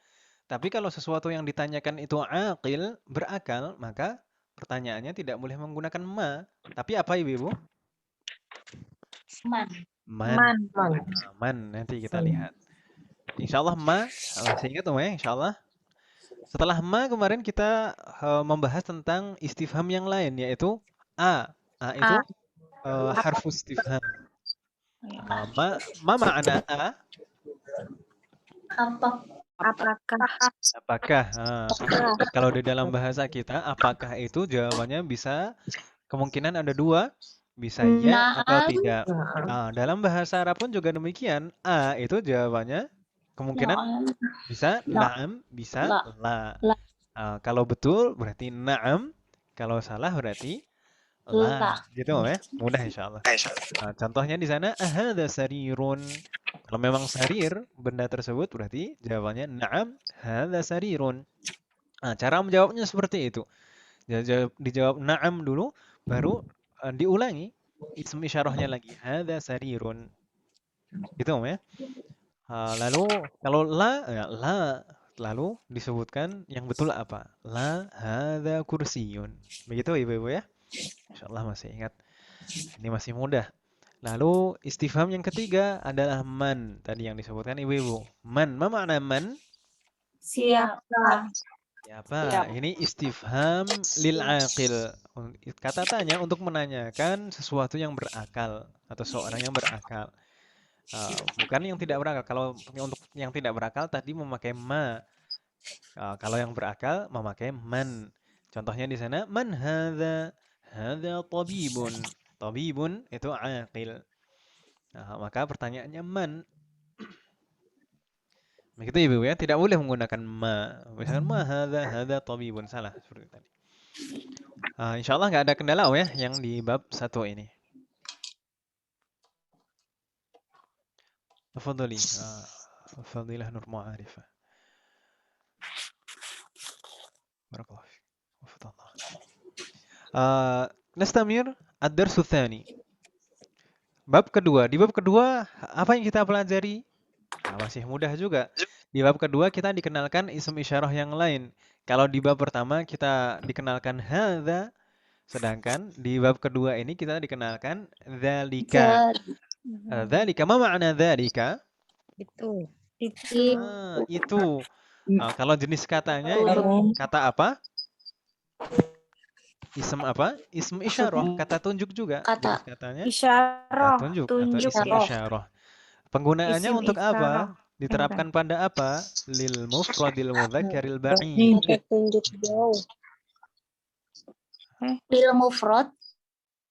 Tapi kalau sesuatu yang ditanyakan itu aqil, berakal, maka pertanyaannya tidak boleh menggunakan ma. Tapi apa Ibu? Man. Man. Man. Man, nanti kita lihat. Insyaallah ma, masih ingat ya insyaallah. Setelah ma kemarin kita membahas tentang istifham yang lain, yaitu a. A itu harfu istifham. Ma makna a? Apa? Apakah? Kalau di dalam bahasa kita, apakah itu jawabannya bisa kemungkinan ada dua, bisa ya atau Na'am. tidak. Dalam bahasa Arab pun juga demikian. A itu jawabannya kemungkinan Na'am. bisa na'am, bisa la. La. Kalau betul berarti na'am, kalau salah berarti la. Gitu ya, mudah insyaallah. Contohnya di sana ahadza sarirun. Kalau memang sarir benda tersebut berarti jawabannya na'am hadza sarirun. Cara menjawabnya seperti itu. Dijawab na'am dulu, baru diulangi ism isyarahnya lagi hadza sarirun. Gitu ya. Lalu kalau la, ya la, lalu disebutkan yang betul apa? La hadza kursiyun. Begitu Ibu-ibu ya? Insyaallah masih ingat. Ini masih mudah. Lalu istifham yang ketiga adalah man. Tadi yang disebutkan Ibu-ibu. Man, ma makna man? Siapa? Siapa? Ini istifham lil aqil. Kata tanya untuk menanyakan sesuatu yang berakal atau seorang yang berakal. Bukan yang tidak berakal. Kalau untuk yang tidak berakal tadi memakai ma. Kalau yang berakal memakai man. Contohnya di sana man hadza? Hadza tabibun. Tabibun itu aqil. Maka pertanyaannya man. Begitu Ibu ya, tidak boleh menggunakan ma. Misalkan ma hadza tabibun, salah seperti tadi. Insyaallah nggak ada kendala ya yang di bab 1 ini. Tafadhali. Fadilah Nur Ma'arifah. Barakallahu fiik. Wafadallah. Nastamir ad-darsu tsani. Bab kedua. Di bab kedua apa yang kita pelajari? Masih mudah juga. Di bab kedua kita dikenalkan isim isyarah yang lain. Kalau di bab pertama kita dikenalkan hadza, sedangkan di bab kedua ini kita dikenalkan dzalika. Dzalika, ma ma'na dzalika? Itu. Itu. Kalau jenis katanya ini Kalau kata apa? Isem apa? Ism isyarah, kata tunjuk juga. Kata Jenis katanya kata Isyarah. tunjuk atau Tunjuk ism ya. isyarah. Penggunaannya Isim untuk isyarah. apa? Diterapkan pada apa? Lil mufradil mudzakkaril Ba'id. ba'id. Tunjuk jauh. lil mufrad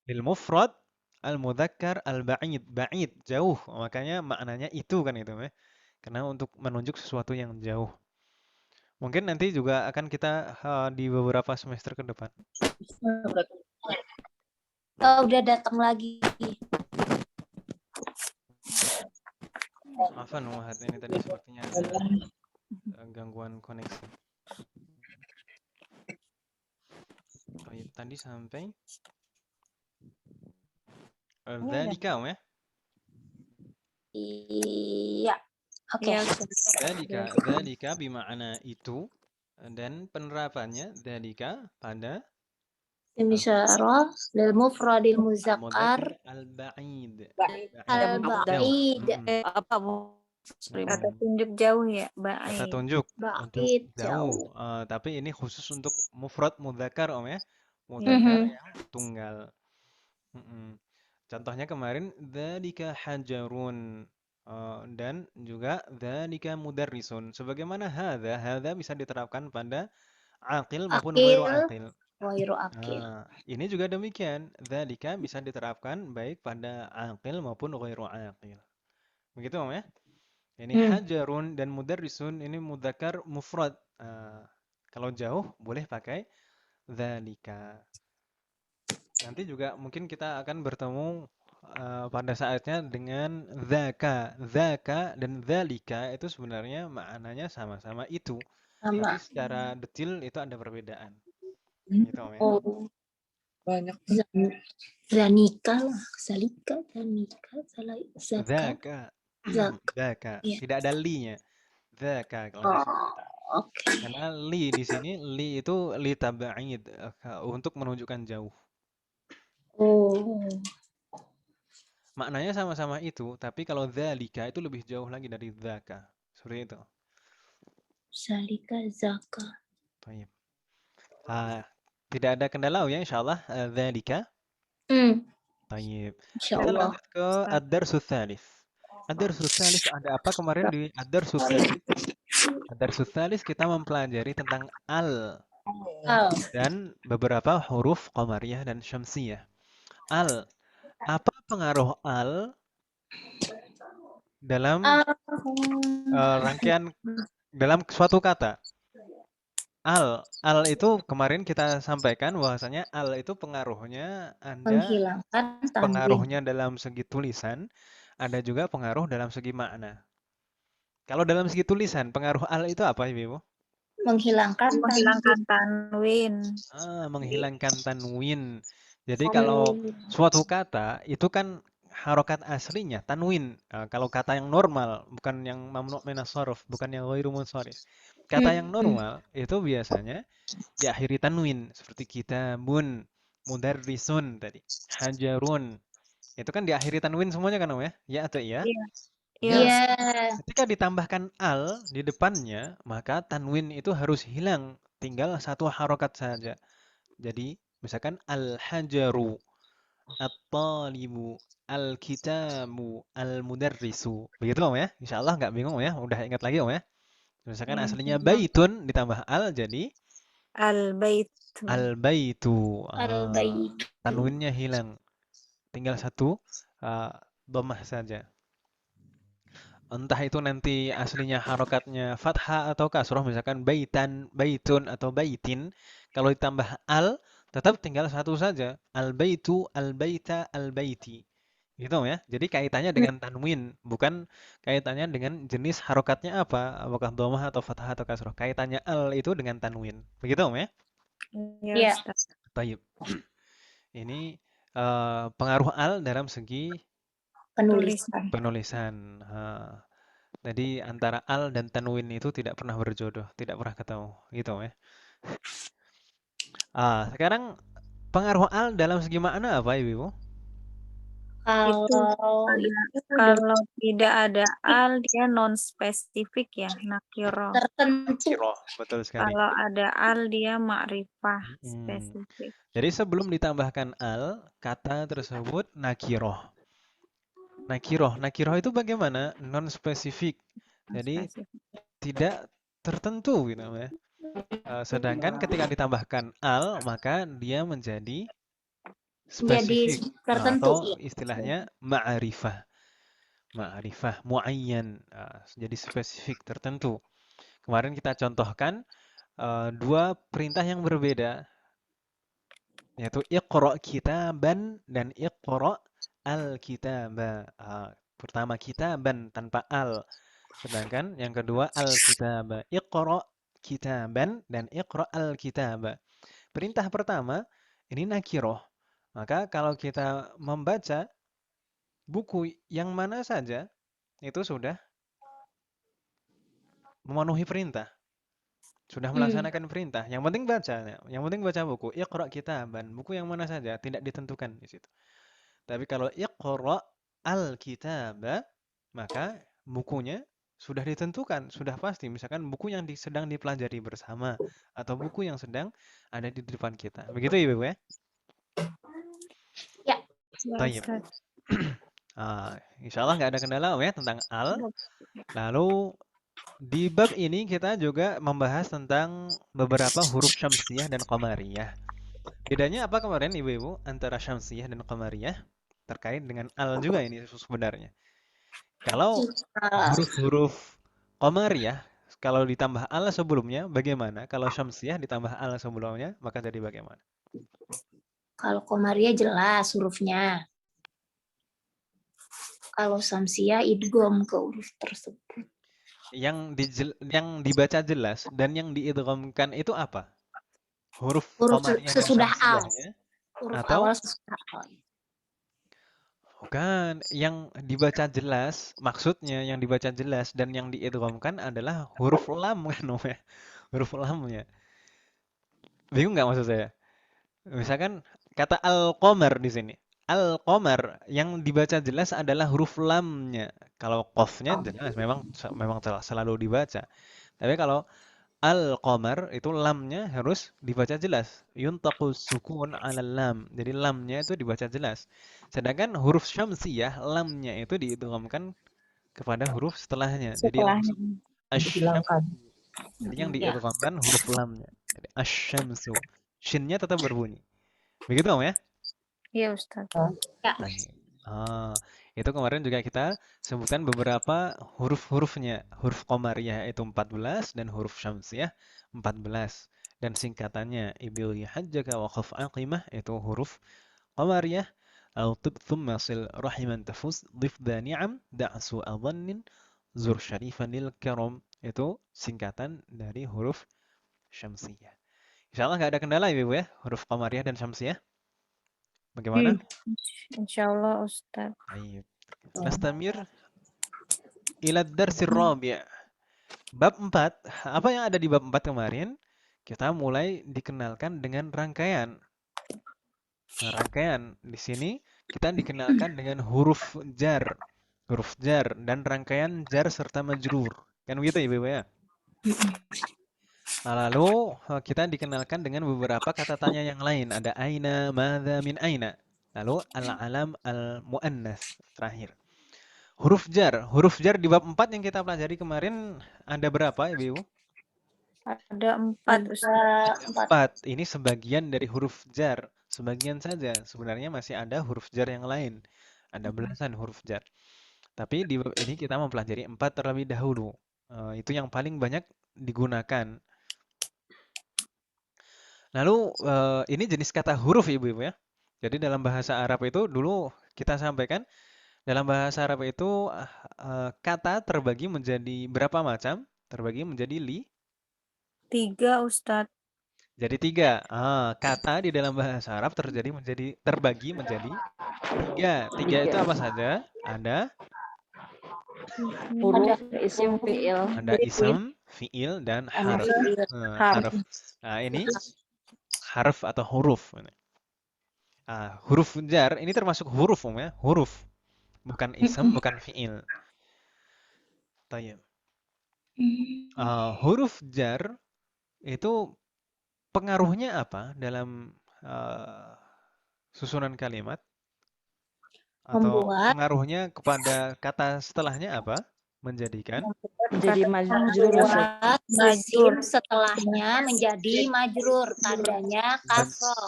Lil mufrad al mudzakkar al ba'id. Ba'id jauh. Makanya maknanya itu kan itu ya. Karena untuk menunjuk sesuatu yang jauh. Mungkin nanti juga akan kita di beberapa semester ke depan. udah datang lagi. Afan Wahad, ini tadi sepertinya ada gangguan koneksi. Baik, tadi sampai dzalika ya. Iya. Oke. Iya, Ustaz. Dzalika bima'na itu, dan penerapannya dzalika pada Isim isyarah lil mufradil muzakkar al-mudzakkar al-ba'id. al ba'id. Apa Bu? Kata tunjuk jauh ya, Kata ba'id. tunjuk untuk Ba'id jauh. Tapi ini khusus untuk mufrad mudzakkar ya. Mhm. Mudzakkar yang tunggal. Contohnya kemarin dzalika hajarun, dan juga dzalika mudarrisun. Sebagaimana hadza bisa diterapkan pada aqil maupun ghairu aqil. Ghairu aqil. Ini juga demikian. Dzalika bisa diterapkan baik pada aqil maupun ghairu aqil. Begitu Om ya? Ini hajarun dan mudarrisun ini mudzakkar mufrad. Kalau jauh boleh pakai dzalika. Nanti juga mungkin kita akan bertemu pada saatnya dengan dzaka. Dzaka dan dzalika itu sebenarnya maknanya sama-sama itu. Tapi secara detail itu ada perbedaan. Gitu Om ya. Oh, banyak. zanika lah. Zalika, zanika, zaka. Dzaka. Dzaka. Iya. Tidak ada li-nya. Dzaka kalau di sini. Oke. Karena li di sini, li itu li tab'id, untuk menunjukkan jauh. Oh. Maknanya sama-sama itu, tapi kalau dzalika itu lebih jauh lagi dari dzaka. Seperti itu. Zalika, zaka. Baik. Tidak ada kendala ya insyaallah dzalika. Baik. Kita Insyaallah. lanjut ke ad-darsus tsalits. Ad-darsus tsalits ada apa kemarin di ad-darsus tsalits? Ad-darsus tsalits kita mempelajari tentang al dan beberapa huruf qamariyah dan syamsiyah. Al. Apa pengaruh al dalam rangkaian dalam suatu kata? Al itu kemarin kita sampaikan bahwasanya al itu pengaruhnya Menghilangkan tanwin. pengaruhnya dalam segi tulisan, ada juga pengaruh dalam segi makna. Kalau dalam segi tulisan, pengaruh al itu apa Ibu? Menghilangkan tanwin. Menghilangkan tanwin. Jadi kalau suatu kata itu kan harokat aslinya tanwin. Kalau kata yang normal, bukan yang mamnu' minas sharf, bukan yang ghairu munsharif. Kata yang normal itu biasanya diakhiri tanwin seperti kitabun, mudarrisun tadi, hajarun. Itu kan diakhiri tanwin semuanya kan Om ya? Ya atau iya? Iya. Ketika ditambahkan al di depannya, maka tanwin itu harus hilang, tinggal satu harokat saja. Jadi misalkan al-hajaru, at-talibu, al-kitabu, al-mudarrisu. Begitu Om ya? Insyaallah nggak bingung Om ya? Udah ingat lagi Om ya? Misalkan aslinya baitun ditambah al jadi Al-bait. al-baitu. Al-bait. Tanwinnya hilang. Tinggal satu dhammah saja. Entah itu nanti aslinya harokatnya fathah atau kasroh, misalkan baitan, baitun atau baitin. Kalau ditambah al, tetap tinggal satu saja. Al-baitu, al-baita, al-baiti. Gitu ya. Jadi kaitannya dengan tanwin, bukan kaitannya dengan jenis harokatnya apa, apakah dhammah atau fathah atau kasroh. Kaitannya al itu dengan tanwin. Begitu Om ya? Iya. Baik. Ini pengaruh al dalam segi Penulisan. penulisan. Jadi antara al dan tanwin itu tidak pernah berjodoh, tidak pernah ketemu, gitu ya. Sekarang pengaruh al dalam segi makna apa, Ibu? Kalau itu Kalau tidak ada al, dia non spesifik ya, nakiro. tertentu. Nakiro, betul sekali. Kalau ada al, dia ma'rifah Hmm. spesifik. Jadi sebelum ditambahkan al, kata tersebut nakiroh. Nakiroh itu bagaimana? Non spesifik. Jadi Spesifik. tidak tertentu gitu ya. Sedangkan ketika ditambahkan al, maka dia menjadi spesifik tertentu, atau iya. istilahnya ma'rifah. Ma'rifah muayyan. Jadi spesifik tertentu. Kemarin kita contohkan dua perintah yang berbeda, yaitu iqra kitaban dan iqra al-kitaba. Pertama kitaban tanpa al, sedangkan yang kedua al-kitaba. Iqra kitaban dan iqra al-kitaba. Perintah pertama ini nakiroh. Maka kalau kita membaca buku yang mana saja itu sudah memenuhi perintah. Sudah melaksanakan perintah. Yang penting baca. Yang penting baca buku. Iqra kitaban. Buku yang mana saja tidak ditentukan di situ. Tapi kalau iqra al-kitaba, maka bukunya sudah ditentukan, sudah pasti. Misalkan buku yang sedang dipelajari bersama atau buku yang sedang ada di depan kita. Begitu Ibu ya? Ya. Tayyib. Insya Allah nggak ada kendala ya tentang al. Lalu di bab ini kita juga membahas tentang beberapa huruf syamsiyah dan qamariyah. Bedanya apa kemarin Ibu-Ibu antara syamsiyah dan qamariyah? Terkait dengan al juga ini sebenarnya. Kalau huruf-huruf qamariyah, kalau ditambah al sebelumnya bagaimana? Kalau syamsiyah ditambah al sebelumnya, maka jadi bagaimana? Kalau Komariah jelas hurufnya. Kalau Samsia idgham ke huruf tersebut. Yang dibaca jelas dan yang diidghamkan itu apa? Huruf qamariyah dan sesudah al. syamsiyahnya? Huruf Atau awal sesudah al. Bukan, yang dibaca jelas, maksudnya yang dibaca jelas dan yang diidghamkan adalah huruf lam kan, ya? Huruf lamnya. Bingung nggak maksud saya? Misalkan kata al-qamar di sini. Al-qamar yang dibaca jelas adalah huruf lamnya. Kalau qafnya jelas memang selalu dibaca. Tapi kalau al-qamar itu lamnya harus dibaca jelas. Yuntaqu sukun 'ala lam. Jadi lamnya itu dibaca jelas. Sedangkan huruf syamsiyah lamnya itu diidghamkan kepada huruf setelahnya. Jadi langsung Dihilangkan. Jadi yang diidghamkan huruf lamnya. Jadi asy-syamsu. Shinnya tetap berbunyi. Begitu Om ya? Iya Ustaz. Ya. Itu kemarin juga kita sebutkan beberapa huruf-hurufnya. Huruf qamariyah itu 14 dan huruf syamsiyah 14. Dan singkatannya ibil hajjaka wa khaf aqimah itu huruf qamariyah. Al-tib thumma sil rahiman tafus dhif dha ni'am da'su adhannin zur syarifanil karam. Itu singkatan dari huruf syamsiyah. Insyaallah nggak ada kendala ya Ibu ya, huruf qamariyah dan syamsiyah. Bagaimana? Insyaallah Ustaz. Baik. Nastamir ila darsir rabi'. Bab 4. Apa yang ada di bab 4 kemarin? Kita mulai dikenalkan dengan rangkaian. Nah, rangkaian di sini kita dikenalkan dengan huruf jar. Huruf jar dan rangkaian jar serta majrur. Kan begitu ya, Ibu ya? Lalu kita dikenalkan dengan beberapa kata tanya yang lain. Ada aina, madza, min aina. Lalu al-alam al-muannas terakhir. Huruf jar di bab 4 yang kita pelajari kemarin ada berapa Ibu? Ada 4 4. Ustaz. Ini sebagian dari huruf jar. Sebagian saja. Sebenarnya masih ada huruf jar yang lain. Ada belasan huruf jar. Tapi di bab ini kita mempelajari 4 terlebih dahulu. Itu yang paling banyak digunakan. Lalu ini jenis kata huruf Ibu ya. Jadi dalam bahasa Arab itu dulu kita sampaikan dalam bahasa Arab itu kata terbagi menjadi berapa macam? Terbagi menjadi 3 Ustaz. Jadi 3. Kata di dalam bahasa Arab terbagi menjadi 3. 3 itu apa saja? Ada Huruf, Ada isim, fiil. Ada ism, fiil, dan harf. Harf. Harf. Nah, ini harf atau huruf. Huruf jar ini termasuk huruf, ya, huruf. Bukan ism, bukan fiil. Tayyib. Huruf jar itu pengaruhnya apa dalam susunan kalimat? Atau membuat pengaruhnya kepada kata setelahnya apa? Menjadikan? Jadi majrur, Ustaz. membuat isim setelahnya menjadi majrur, tandanya kasroh.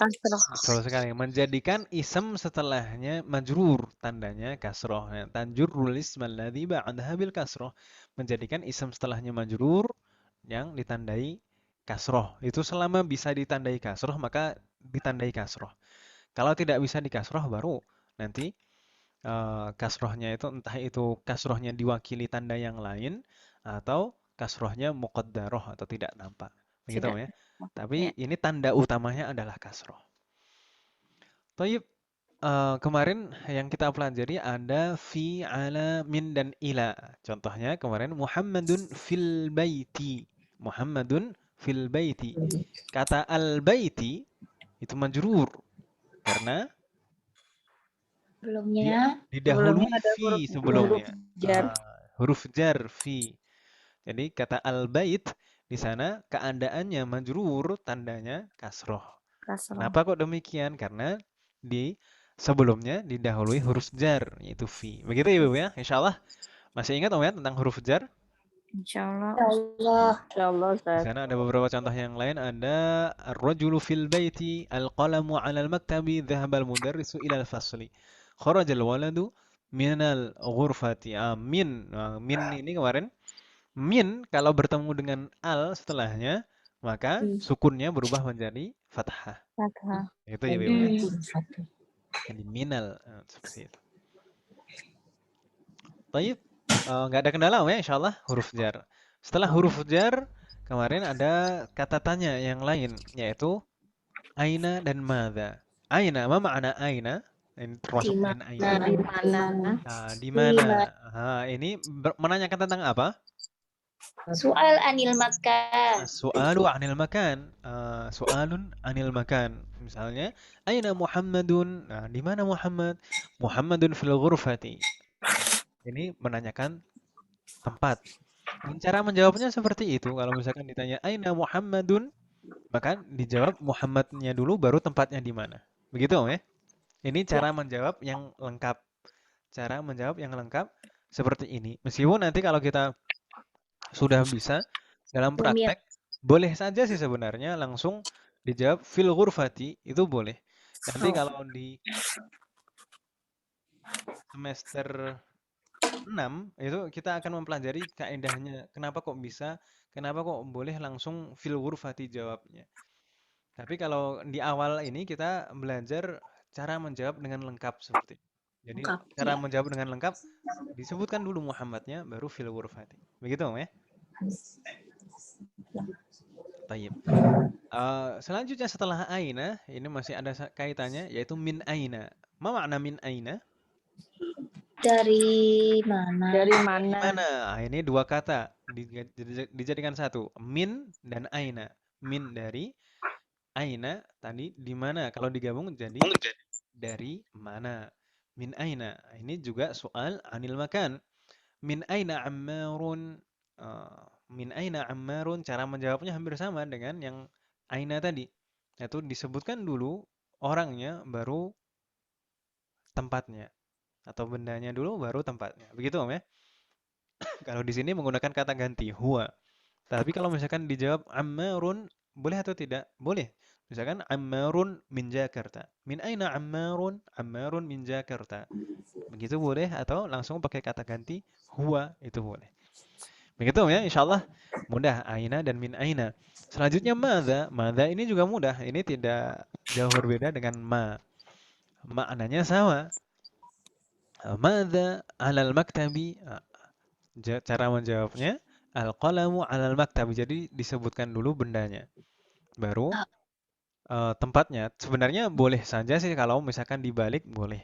Betul sekali. Menjadikan ism setelahnya majrur, tandanya kasroh. Nah, tanjurul ismal ladzi ba'daha bil kasroh. Menjadikan ism setelahnya majrur yang ditandai kasroh. Itu selama bisa ditandai kasroh, maka ditandai kasroh. Kalau tidak bisa dikasroh, baru nanti kasrohnya itu entah itu kasrohnya diwakili tanda yang lain atau kasrohnya muqaddaroh atau tidak nampak. Begitu ya. Tapi ini tanda utamanya adalah kasroh. Taib, kemarin yang kita pelajari ada fi, ala, min, dan ila. Contohnya kemarin Muhammadun fil baiti. Muhammadun fil baiti. Kata al-baiti itu majrur karena Sebelumnya didahului ada fi huruf sebelumnya. jar. Huruf jar fi. Jadi kata al-bait di sana keadaannya majrur, tandanya kasroh. Kenapa kok demikian? Karena di sebelumnya didahului huruf jar, yaitu fi. Begitu ya, Ibu ya? Insyaallah masih ingat Om ya tentang huruf jar? Insyaallah. Allah Insyaallah, Di Ustaz. sana ada beberapa contoh yang lain. Ada ar-rajulu fil baiti, al-qalamu 'alal maktabi, dhahabal mudarrisu ilal fasli. Kharajal waladu minal ghurfati. Min. Min ini kemarin. Min kalau bertemu dengan al setelahnya, maka sukunnya berubah menjadi fathah. Itu ya, Ibu ya. Jadi minal seperti itu. Baik, nggak ada kendala ya, insyaallah huruf jar. Setelah huruf jar, kemarin ada kata tanya yang lain, yaitu aina dan madza. Aina, apa makna aina? Ini termasuk min aina. Di mana? Di mana? Ini menanyakan tentang apa? soal anil makan. Su'alu anil makan. Su'alun anil makan. Misalnya, aina Muhammadun? Di mana Muhammad? Muhammadun fil ghurfati. Ini menanyakan tempat. Dan cara menjawabnya seperti itu. Kalau misalkan ditanya aina Muhammadun, maka dijawab Muhammadnya dulu baru tempatnya di mana. Begitu ya? Ini cara menjawab yang lengkap. Cara menjawab yang lengkap seperti ini. Meskipun nanti kalau kita sudah bisa dalam praktek, boleh saja sih sebenarnya langsung dijawab fil ghurfati, itu boleh. Nanti kalau di semester 6 itu kita akan mempelajari kaedahnya. Kenapa kok bisa, kenapa kok boleh langsung fil ghurfati jawabnya. Tapi kalau di awal ini kita belajar cara menjawab dengan lengkap seperti itu. Jadi cara menjawab dengan lengkap disebutkan dulu Muhammadnya baru fil ghurfati. Begitu ya? Tayyib. Selanjutnya setelah aina, ini masih ada kaitannya yaitu min aina. Ma makna min aina? Dari mana? Dari mana? Mana? Ini dua kata dijadikan satu, min dan aina. Min dari, aina tadi di mana? Kalau digabung jadi dari mana? Min aina. Ini juga soal anil makan. Min aina Ammarun? Min aina Ammarun? Cara menjawabnya hampir sama dengan yang aina tadi. Yaitu disebutkan dulu orangnya baru tempatnya. Atau bendanya dulu baru tempatnya. Begitu Om ya? Kalau di sini menggunakan kata ganti huwa. Tapi kalau misalkan dijawab Ammarun, boleh atau tidak? Boleh. Misalkan Ammarun min Jakarta. Min aina Ammarun? Ammarun min Jakarta. Begitu boleh atau langsung pakai kata ganti huwa, itu boleh. Begitu ya, insyaallah mudah aina dan min aina. Selanjutnya madza. Madza ini juga mudah. Ini tidak jauh berbeda dengan ma. Maknanya sama. Madza 'alal maktabi? Cara menjawabnya al-qalamu 'alal maktabi. Jadi disebutkan dulu bendanya. Baru tempatnya. Sebenarnya boleh saja sih kalau misalkan dibalik boleh.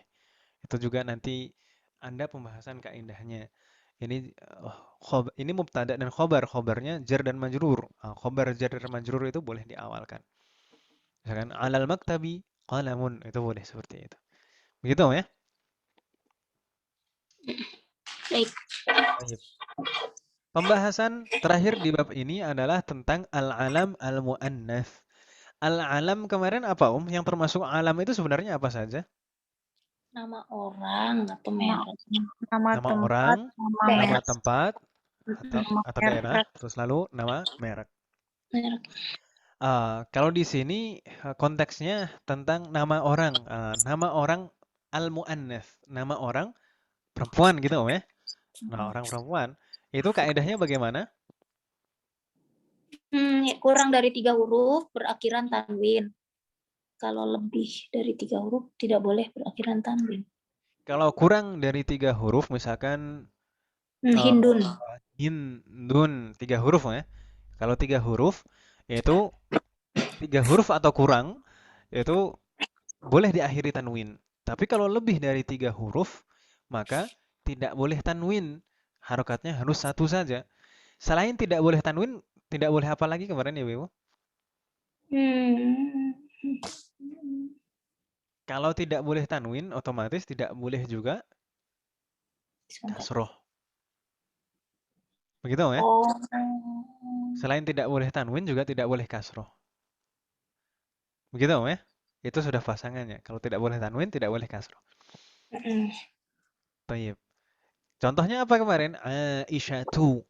Itu juga nanti ada pembahasan kaidahnya. Ini ini mubtada dan khobar. Khobarnya jar dan majrur. Khobar jar dan majrur itu boleh diawalkan. Misalkan alal maktabi qalamun, itu boleh seperti itu. Begitu ya? Baik. Baik. Pembahasan terakhir di bab ini adalah tentang al-alam al-mu'annats. Al-alam kemarin apa Yang termasuk alam itu sebenarnya apa saja? Nama orang atau Nama, merek. nama Nama tempat, orang, nama Daerah. nama merek, tempat, nama atau daerah, merek. terus lalu nama merek. Merek. Kalau di sini konteksnya tentang nama orang. Nama orang al-mu'annats, nama orang perempuan gitu ya. Nah, orang perempuan. Itu kaedahnya bagaimana? Kurang dari 3 huruf berakhiran tanwin. Kalau lebih dari 3 huruf tidak boleh berakhiran tanwin. Kalau kurang dari 3 huruf, misalkan Hindun. hindun, 3 huruf ya. Kalau 3 huruf, yaitu 3 huruf atau kurang, itu boleh diakhiri tanwin. Tapi kalau lebih dari 3 huruf, maka tidak boleh tanwin. Harokatnya harus satu saja. Selain tidak boleh tanwin, tidak boleh apa lagi kemarin ya, Ibu? Hmm. Kalau tidak boleh tanwin, otomatis tidak boleh juga kasroh. Begitu ya? Oh. Selain tidak boleh tanwin, juga tidak boleh kasroh. Begitu ya? Itu sudah pasangannya. Kalau tidak boleh tanwin, tidak boleh kasroh. Baik. Contohnya apa kemarin? Aisyatu.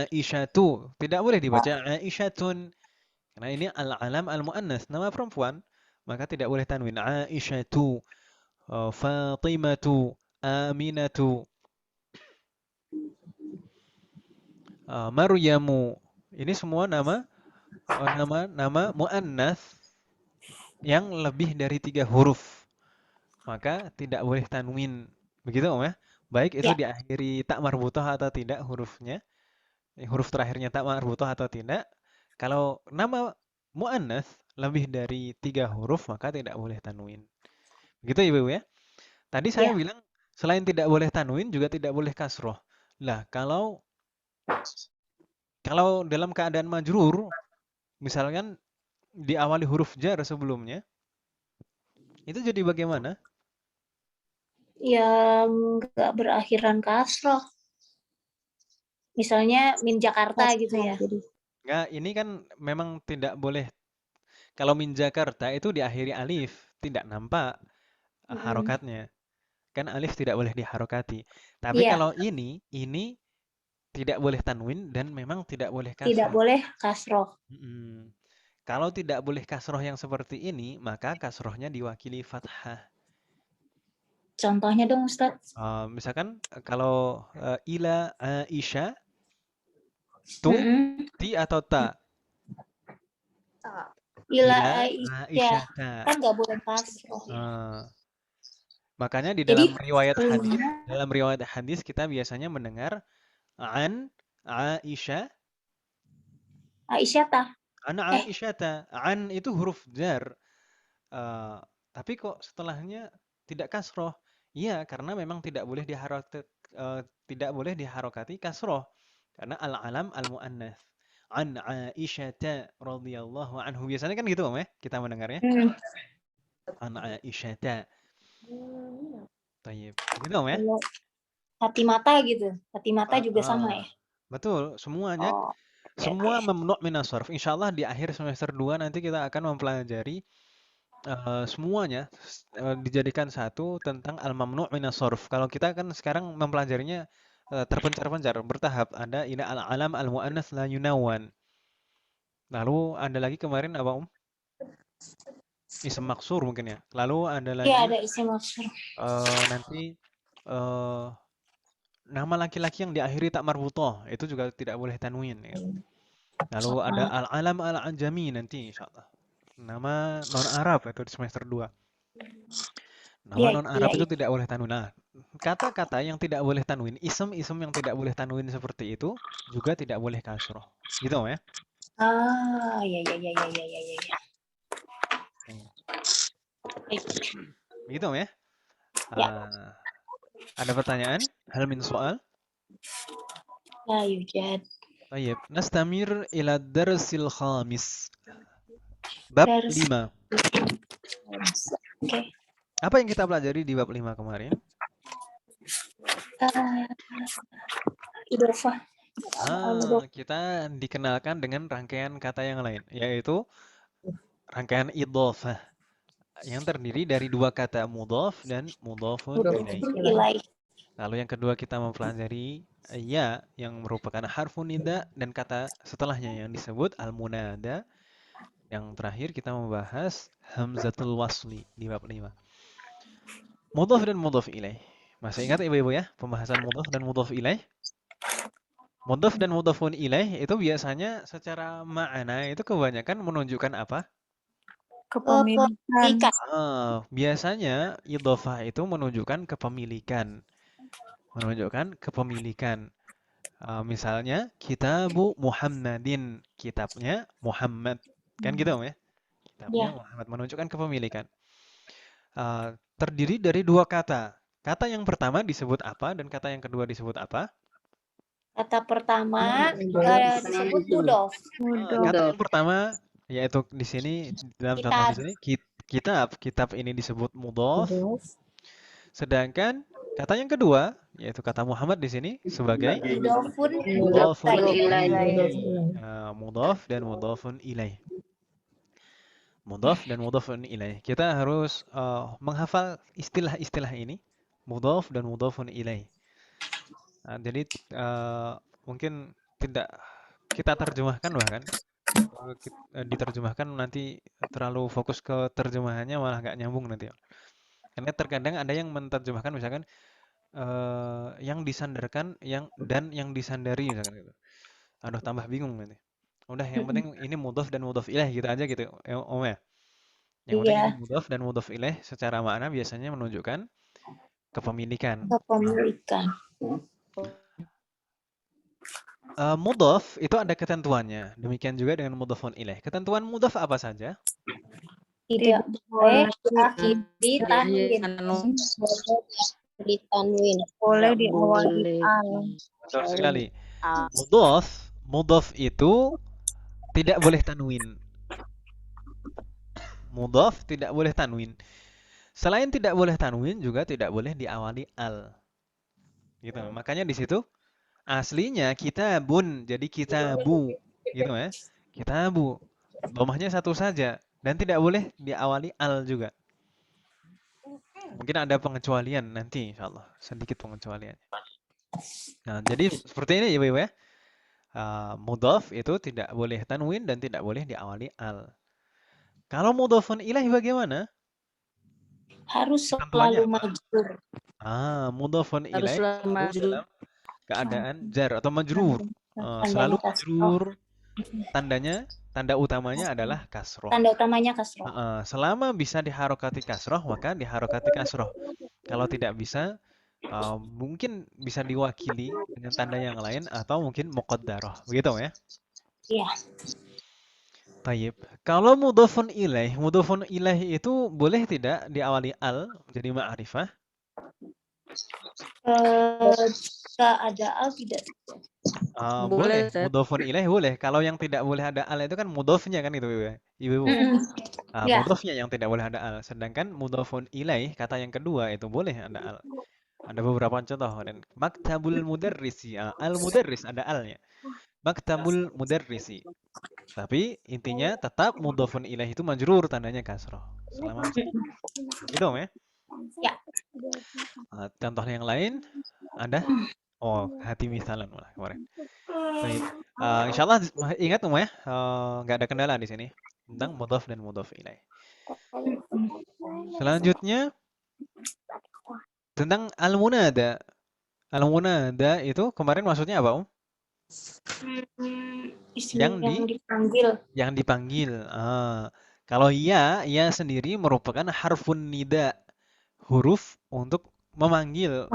Aisyatu. Tidak boleh dibaca Aisyatun. Karena ini al-alam al-mu'annas, nama perempuan. Maka tidak boleh tanwin. Aisyatu. Fatimatu. Aminatu. Maryamu. Ini semua nama mu'annas yang lebih dari 3 huruf. Maka tidak boleh tanwin. Begitu ya? Baik itu diakhiri tak marbutah atau tidak hurufnya. Huruf terakhirnya tak marbutah atau tidak. Kalau nama mu'annas lebih dari 3 huruf maka tidak boleh tanwin. Begitu Ibu ya? Tadi saya bilang selain tidak boleh tanwin juga tidak boleh kasroh. Lah kalau dalam keadaan majrur, misalkan diawali huruf jar sebelumnya, itu jadi bagaimana? Yang nggak berakhiran kasroh. Misalnya min Jakarta gitu ya. Nggak, ini kan memang tidak boleh. Kalau min Jakarta itu diakhiri alif, tidak nampak harokatnya. Kan alif tidak boleh diharokati. Tapi kalau ini tidak boleh tanwin dan memang tidak boleh kasroh. Tidak boleh kasroh. Kalau tidak boleh kasroh yang seperti ini, maka kasrohnya diwakili fathah. Contohnya dong Ustadz. Misalkan kalau ila Aisyah, tu, ti atau ta? Ila Aisyah. Kan nggak boleh kasroh. Makanya di dalam riwayat hadis kita biasanya mendengar an Aisyah. Aisyata. An Aisyata. An itu huruf jar. Tapi kok setelahnya tidak kasroh? Iya, karena memang tidak boleh diharokati kasroh. Karena al-alam al-mu'annas. An Aisyata radhiyallahu anhu. Biasanya kan gitu, Om ya? Kita mendengarnya. An Aisyata. Tayyib. Gitu, Om ya? Fatimata gitu. Fatimata juga sama ya? Betul, semuanya. Semua memnu' minas sarf. Insyaallah di akhir semester 2 nanti kita akan mempelajari semuanya dijadikan satu tentang al-mamnu' minas sarf. Kalau kita kan sekarang mempelajarinya terpencar-pencar, bertahap. Ada ila al-alam al-mu'annas la yunawan. Lalu ada lagi kemarin apa Ism maksur mungkin ya. Lalu ada lagi. Iya, ada ism maksur. Nanti nama laki-laki yang diakhiri tak marbutah itu juga tidak boleh tanwin ya. Lalu ada al-alam al-ajami nanti insyaallah. Nama non-Arab itu di semester 2. Nama non-Arab itu tidak boleh tanwin. Nah, kata-kata yang tidak boleh tanwin, ism-ism yang tidak boleh tanwin seperti itu juga tidak boleh kasroh. Gitu ya? Ya. Gitu ya? Ada pertanyaan? Hal min soal? La yujad. Baik, nastamir ila darsil khamis. Bab Dars. 5. Oke. Apa yang kita pelajari di bab 5 kemarin? Idofah. Kita dikenalkan dengan rangkaian kata yang lain, yaitu rangkaian idhofah yang terdiri dari dua kata mudhaf dan mudhafun ilaih. Ilai. Lalu yang kedua kita mempelajari ya yang merupakan harfun nida dan kata setelahnya yang disebut al-munada. Yang terakhir kita membahas hamzatul wasli di bab 5. Mudhaf dan mudhaf ilaih. Masih ingat ibu-ibu ya pembahasan mudhaf dan mudhaf ilaih? Mudhaf dan mudhafun ilaih itu biasanya secara makna itu kebanyakan menunjukkan apa? Kepemilikan. Biasanya idhofah itu menunjukkan kepemilikan. Misalnya kitabu Muhammadin, kitabnya Muhammad. Kan gitu ya? Kitabnya Ya. Muhammad menunjukkan kepemilikan. Terdiri dari dua kata. Kata yang pertama disebut apa dan kata yang kedua disebut apa? Kata pertama disebut mudof. Kata yang pertama yaitu di sini dalam contoh di sini kitab ini disebut mudhaf. Sedangkan kata yang kedua yaitu kata Muhammad di sini sebagai mudhafun ilaih. Mudhaf dan mudhafun ilaih. Mudhaf dan mudhafun ilaih. Kita harus menghafal istilah-istilah ini, mudhaf dan mudhafun ilaih. Jadi mungkin tidak kita terjemahkan bahkan diterjemahkan nanti terlalu fokus ke terjemahannya malah nggak nyambung nanti. Karena terkadang ada yang menerjemahkan misalkan yang disandarkan dan yang disandari misalkan gitu. Aduh tambah bingung nanti. Udah yang penting ini mudhaf dan mudhaf ilaih gitu aja gitu. Om ya. Yang penting ini mudhaf dan mudhaf ilaih secara makna biasanya menunjukkan kepemilikan. Mudhaf itu ada ketentuannya. Demikian juga dengan mudhafun ilaih. Ketentuan mudhaf apa saja? Tidak boleh diakhiri tanwin. Boleh diawali al. Betul sekali. Mudhaf itu tidak boleh tanwin. Mudhaf tidak boleh tanwin. Selain tidak boleh tanwin juga tidak boleh diawali al. Gitu. Makanya di situ aslinya kitabun jadi kitabu gitu ya. Kitabu. Domahnya satu saja dan tidak boleh diawali al juga. Mungkin ada pengecualian nanti insyaallah, sedikit pengecualian. Nah, jadi seperti ini Ibu-ibu ya. Mudhaf itu tidak boleh tanwin dan tidak boleh diawali al. Kalau mudhafun ilaih bagaimana? Harus selalu majrur. Mudhafun ilaih selalu dalam keadaan jar atau majrur. Selalu Tandanya majrur. Tanda utamanya adalah kasroh. Tanda utamanya kasroh. Selama bisa diharokati kasroh, maka diharokati kasroh. Kalau tidak bisa, mungkin bisa diwakili dengan tanda yang lain atau mungkin muqaddarah. Begitu ya? Iya. Tayyib. Kalau mudhafun ilaih itu boleh tidak diawali al jadi ma'rifah? Jika ada al tidak. Boleh. Mudhafun ilaih boleh. Kalau yang tidak boleh ada al itu kan mudhafnya kan itu Ibu. Mudhafnya yang tidak boleh ada al. Sedangkan mudhafun ilaih kata yang kedua itu boleh ada al. Ada beberapa contoh dan maktabul mudarrisi. Al-mudarris ada alnya. Maktabul mudarrisi. Tapi intinya tetap mudhafun ilaih itu majrur tandanya kasroh. Selama bisa. Gitu ya? Ya. Contoh yang lain ada? Hati misalan malah kemarin. Baik. Insyaallah ingat ya, nggak ada kendala di sini tentang mudhaf dan mudhaf ilaih. Selanjutnya tentang al-munada. Al-munada itu kemarin maksudnya apa, Yang dipanggil. Kalau ya sendiri merupakan harfun nida, huruf untuk memanggil.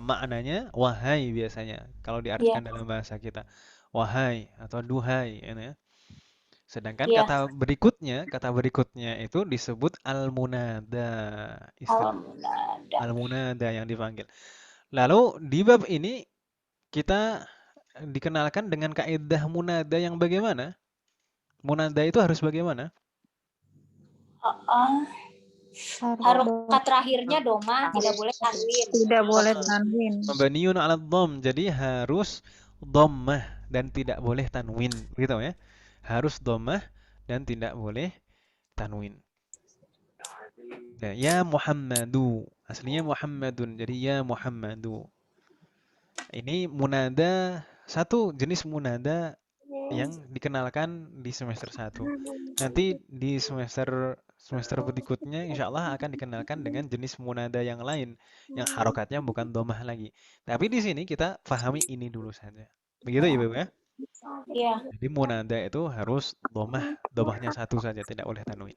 Maknanya wahai biasanya kalau diartikan dalam bahasa kita. Wahai atau duhai ya. Sedangkan Iya. kata berikutnya itu disebut al-munada. Istilah Al-munada. al-munada yang dipanggil. Lalu di bab ini kita dikenalkan dengan kaidah munada yang bagaimana? Munada itu harus bagaimana? Harokat terakhirnya doma, tidak boleh tanwin. Tidak boleh tanwin. Mabniun 'ala dhamm. Jadi harus dhammah dan tidak boleh tanwin, gitu ya. Harus dhammah dan tidak boleh tanwin. Ya Muhammadu. Aslinya Muhammadun. Jadi ya Muhammadu. Ini munada, satu jenis munada yang dikenalkan di semester 1. Nanti di semester berikutnya insya Allah akan dikenalkan dengan jenis munada yang lain yang harokatnya bukan domah lagi. Tapi di sini kita pahami ini dulu saja. Begitu ya Ibu ya? Iya. Jadi munada itu harus domahnya satu saja, tidak boleh tanwin.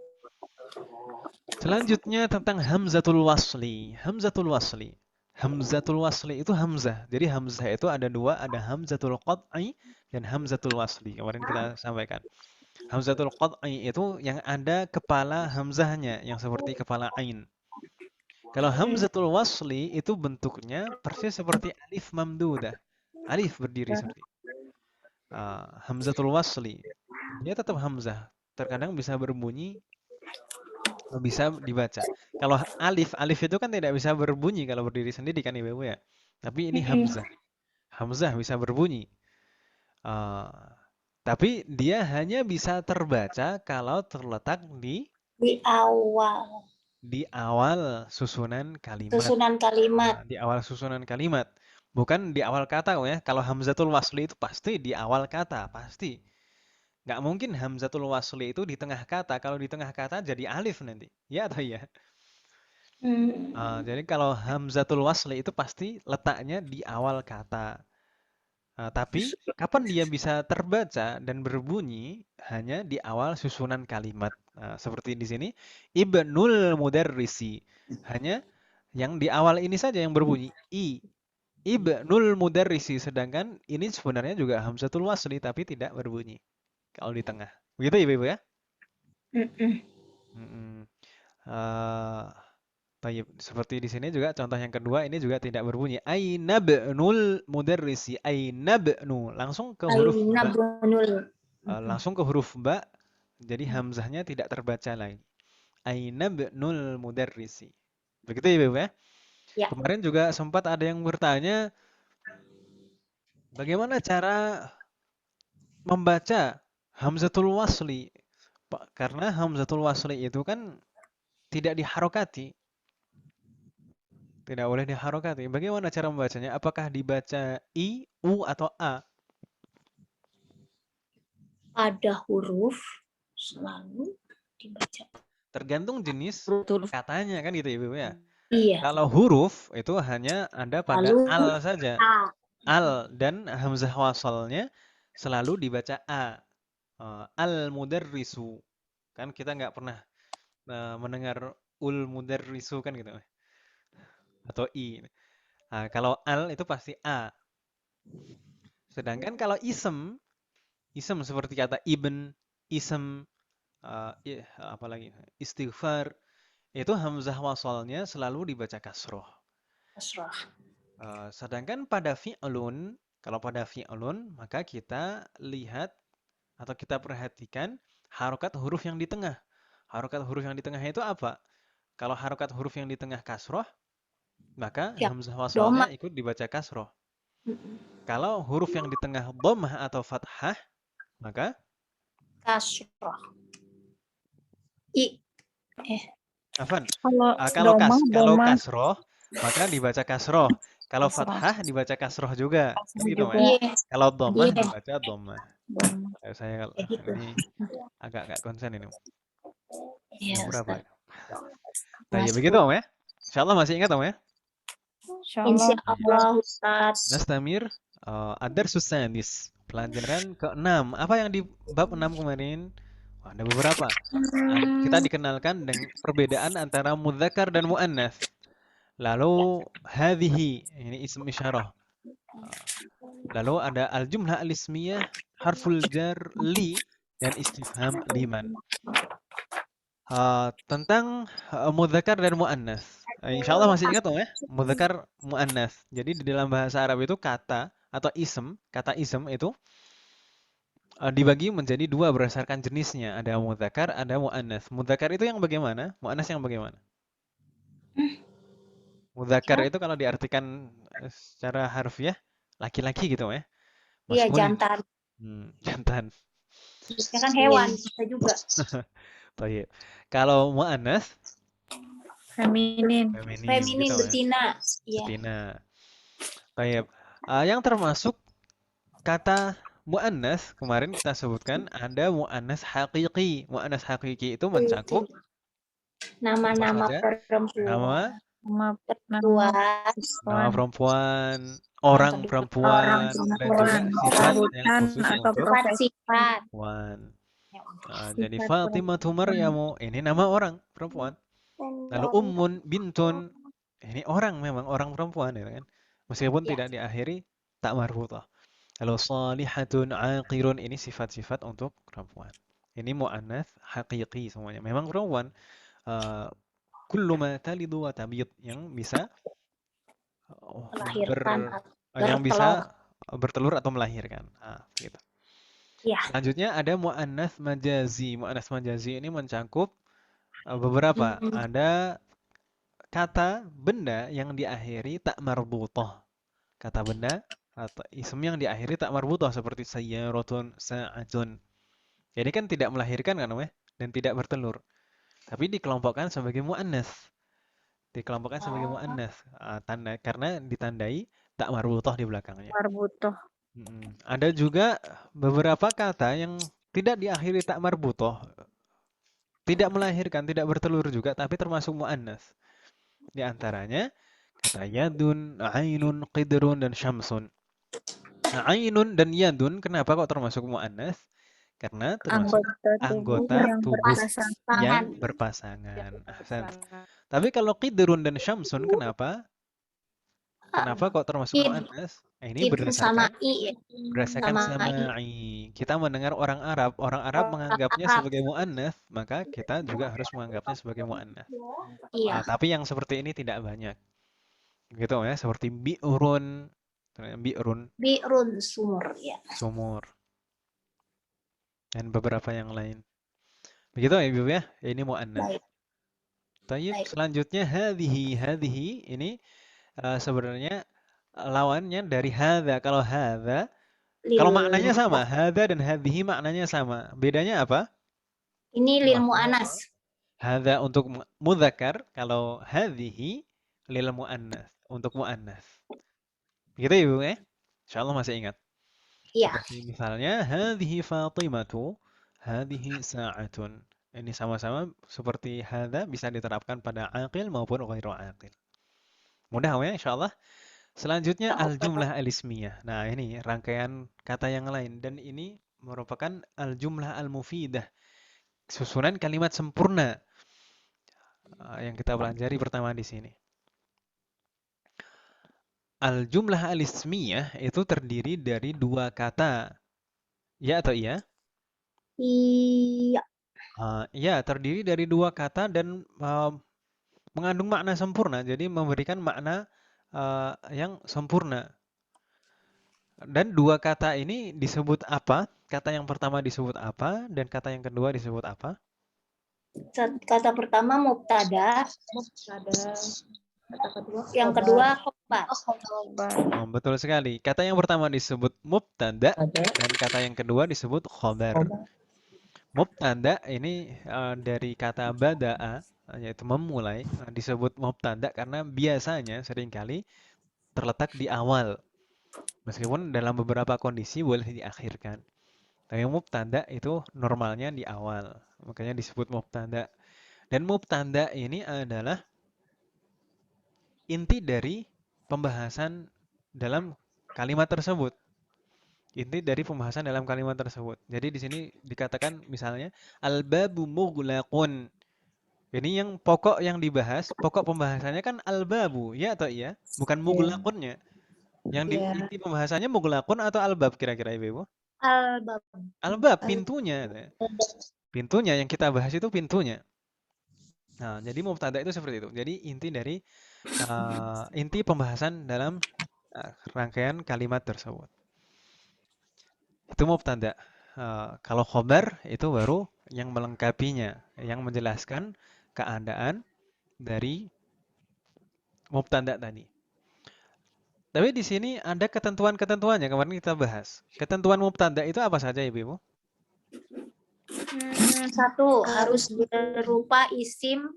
Selanjutnya tentang hamzatul wasli. Hamzatul wasli. Hamzatul wasli itu hamzah. Jadi hamzah itu ada dua, ada hamzatul qat'i dan hamzatul wasli. Kemarin kita sampaikan. Hamzatul qat'i itu yang ada kepala hamzahnya, yang seperti kepala ain. Kalau hamzatul wasli itu bentuknya persis seperti alif mamdudah. Alif berdiri seperti hamzatul wasli. Dia tetap hamzah. Terkadang bisa berbunyi, bisa dibaca. Kalau alif itu kan tidak bisa berbunyi kalau berdiri sendiri kan Ibu ya. Tapi ini hamzah. Hamzah bisa berbunyi. Tapi dia hanya bisa terbaca kalau terletak di awal susunan kalimat. Di awal susunan kalimat. Bukan di awal kata ya. Kalau hamzatul wasli itu pasti di awal kata, pasti. Nggak mungkin hamzatul wasli itu di tengah kata. Kalau di tengah kata jadi alif nanti. Ya atau ya? Jadi kalau hamzatul wasli itu pasti letaknya di awal kata. Tapi kapan dia bisa terbaca dan berbunyi hanya di awal susunan kalimat. Seperti di sini, Ibnul Mudarrisi. Hanya yang di awal ini saja yang berbunyi. Ibnul Mudarrisi. Sedangkan ini sebenarnya juga hamzatul wasli tapi tidak berbunyi. Kalau di tengah. Begitu ya Ibu ya? Baik, seperti di sini juga contoh yang kedua ini juga tidak berbunyi. Aina bnul mudarrisi. Aina bnu. Langsung ke huruf ba. Langsung ke huruf ba. Jadi hamzahnya tidak terbaca lagi. Aina bnul mudarrisi. Begitu ya Ibu ya? Ya. Kemarin juga sempat ada yang bertanya bagaimana cara membaca hamzatul wasli. Karena hamzatul wasli itu kan tidak diharokati. Tidak boleh diharokati. Bagaimana cara membacanya? Apakah dibaca I, U, atau A? Ada huruf selalu dibaca. Tergantung jenis katanya kan gitu ya Ibu ya? Iya. Kalau huruf itu hanya ada pada Lalu al saja. A. Al dan hamzah wasalnya selalu dibaca A. Al-mudarrisu. Kan kita nggak pernah mendengar ul mudarrisu kan gitu. Atau I. Kalau al itu pasti A. Sedangkan kalau isem seperti kata ibn, isem, apalagi istighfar, itu hamzah wasalnya selalu dibaca kasroh. Sedangkan pada fi'lun, kalau pada fi'lun, maka kita lihat atau kita perhatikan harokat huruf yang di tengah. Harokat huruf yang di tengah itu apa? Kalau harokat huruf yang di tengah kasroh, maka hamzah wasalnya ikut dibaca kasroh. Kalau huruf yang di tengah dhammah atau fathah, maka kasroh. Afan. Kalau Kalau kasroh, maka dibaca kasroh. Kalau fathah dibaca kasroh juga. Gitu, kalau dhammah dibaca dhammah. Saya ini agak konsen ini. Iya, Berapa? Nah, ya begitu Om ya. Insyaallah masih ingat Om ya? Insyaallah Ustaz. Nastamir ad-darsus sadis. Pelajaran ke-6. Apa yang di bab 6 kemarin? Ada beberapa. Kita dikenalkan dengan perbedaan antara mudzakkar dan muannats. Lalu hadhihi, ini ism isyarah. Lalu ada al-jumlah al-ismiyah harful jar li dan istifham liman. Tentang mudzakkar dan muannas. Insyaallah masih ingat ya? Mudzakkar muannas. Jadi di dalam bahasa Arab itu kata atau kata ism itu dibagi menjadi dua berdasarkan jenisnya. Ada mudzakkar, ada muannas. Mudzakkar itu yang bagaimana? Muannas yang bagaimana? Mudzakkar itu kalau diartikan secara harfiah laki-laki gitu ya. Iya, Maskulin. jantan. Jantan. Ya kan hewan bisa juga. Baik. Kalau muannas Feminin. Feminin, gitu ya. betina. Iya. Betina. Baik. Yang termasuk kata muannas kemarin kita sebutkan ada muannas haqiqi. Muannas haqiqi itu mencakup Nama-nama apa saja? perempuan. Nama Perempuan. perempuan, orang perempuan, dan juga sifat yang khusus atau untuk Sifat-sifat. perempuan. Jadi Fatimatu Maryamu ini nama orang perempuan. Lalu Ummun Bintun ini orang memang orang perempuan ya kan. Meskipun Ya. tidak diakhiri tak marbutah. Lalu Salihatun Aqirun ini sifat-sifat untuk perempuan. Ini muannats haqiqi semuanya. Memang perempuan kullu ma talidu wa tabid yang bisa Melahirkan yang bisa bertelur atau melahirkan. Gitu. Ya. Selanjutnya ada muannats majazi. Muannats majazi ini mencakup beberapa. Ada kata benda yang diakhiri tak marbutah. Kata benda atau ism yang diakhiri tak marbutah seperti sayyaratun, sa'atun. Jadi kan tidak melahirkan kan namanya dan tidak bertelur. Tapi dikelompokkan sebagai muannas. Dikelompokkan sebagai muannas. Tanda karena ditandai tak marbutah di belakangnya. Marbutoh. Ada juga beberapa kata yang tidak diakhiri tak marbutah. Tidak melahirkan, tidak bertelur juga tapi termasuk muannas. Di antaranya kata yadun, ainun, qidrun dan syamsun. Nah, ainun dan yadun kenapa kok termasuk muannas? Karena termasuk anggota tubuh yang berpasangan. Tapi kalau qidrun dan syamsun kenapa? Kenapa kok termasuk muannas? Ini berdasarkan sama'i. Kita mendengar orang Arab menganggapnya sebagai muannas, maka kita juga harus menganggapnya sebagai muannas. Iya. Tapi yang seperti ini tidak banyak. Gitu ya, seperti bi'run, sumur ya. Sumur. Dan beberapa yang lain. Begitu ya Ibu ya, ini muannas. Baik. Selanjutnya hadhihi ini sebenarnya lawannya dari hadza. Kalau hadza kalau maknanya sama, hadza dan hadhihi maknanya sama. Bedanya apa? Ini lil muannas. Hadza untuk mudzakkar, kalau hadhihi lil muannas, untuk muannas. Begitu Ibu ya? Insyaallah masih ingat. Iya. Seperti misalnya hadhihi Fatimatu, hadhihi sa'atun. Ini sama-sama seperti hadza bisa diterapkan pada aqil maupun ghairu aqil. Mudah ya insyaallah. Selanjutnya al-jumlah al-ismiyah. Nah, ini rangkaian kata yang lain dan ini merupakan al-jumlah al-mufidah. Susunan kalimat sempurna yang kita pelajari pertama di sini. Al-jumlah al-ismiyah itu terdiri dari dua kata. Ya atau iya? Iya. Ya, terdiri dari dua kata dan mengandung makna sempurna. Jadi memberikan makna yang sempurna. Dan dua kata ini disebut apa? Kata yang pertama disebut apa? Dan kata yang kedua disebut apa? Kata pertama mubtada. Yang kedua khobar. Betul sekali. Kata yang pertama disebut mubtada dan kata yang kedua disebut khobar. Mubtada ini dari kata bada'a, yaitu memulai, disebut mubtada karena biasanya seringkali terletak di awal. Meskipun dalam beberapa kondisi boleh diakhirkan. Tapi mubtada itu normalnya di awal. Makanya disebut mubtada. Dan mubtada ini adalah inti dari pembahasan dalam kalimat tersebut. Inti dari pembahasan dalam kalimat tersebut. Jadi di sini dikatakan misalnya al-babu mughlaqun. Ini yang pokok yang dibahas, pokok pembahasannya kan al-babu, ya atau iya? Bukan mughlaqunnya. Yang inti pembahasannya mughlaqun atau al-bab kira-kira Ibu? Albab. Albab, pintunya. Pintunya yang kita bahas itu pintunya. Nah, jadi mubtada itu seperti itu. Jadi inti pembahasan dalam rangkaian kalimat tersebut. Itu mubtada. Kalau khobar itu baru yang melengkapinya, yang menjelaskan keadaan dari mubtada tadi. Tapi di sini ada ketentuan-ketentuannya, kemarin kita bahas. Ketentuan mubtada itu apa saja, Ibu? Satu, harus berupa isim,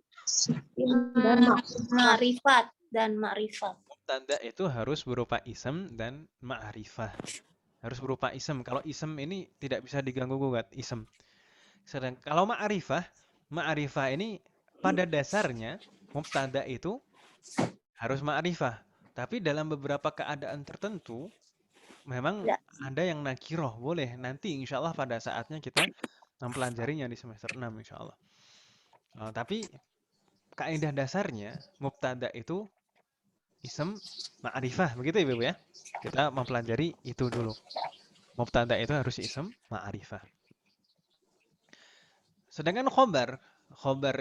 ma'rifat dan ma'rifat. Mubtada itu harus berupa isem dan ma'rifah. Harus berupa isem. Kalau isem ini tidak bisa diganggu-gugat, isem. Sedang kalau ma'rifah ini pada dasarnya mubtada itu harus ma'rifah. Tapi dalam beberapa keadaan tertentu memang ada yang nakiroh, boleh. Nanti insya Allah pada saatnya kita mempelajarinya di semester 6 insya Allah. Tapi kaidah dasarnya mubtada itu isem ma'rifah, begitu ya Ibu ya. Kita mempelajari itu dulu. Mubtada itu harus isem ma'rifah. Sedangkan khobar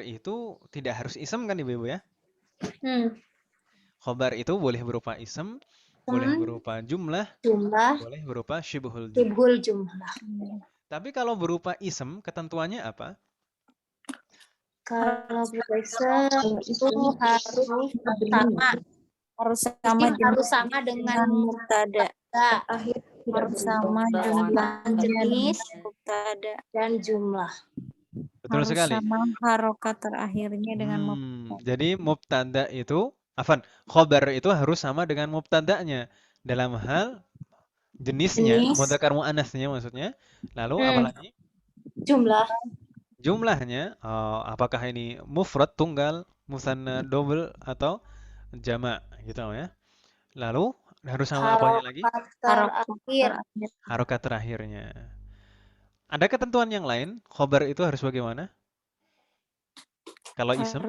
itu tidak harus isem kan Ibu ya? Khobar itu boleh berupa isem, boleh berupa jumlah, boleh berupa syibhul jumlah. Tapi kalau berupa isem, ketentuannya apa? Kalau berupa isem itu harus sama dengan mubtada. Harus sama jumlah jenis mubtada dan jumlah. Betul sekali. Sama harokat terakhirnya dengan Jadi mubtada itu khobar itu harus sama dengan mubtada'nya dalam hal jenisnya, mudzakkar muannasnya maksudnya. Lalu apalagi? Jumlahnya, apakah ini mufrad tunggal, musanna double atau jamak gitu ya. Lalu harus sama apanya lagi? Harokat terakhirnya. Ada ketentuan yang lain, khobar itu harus bagaimana? Kalau isem?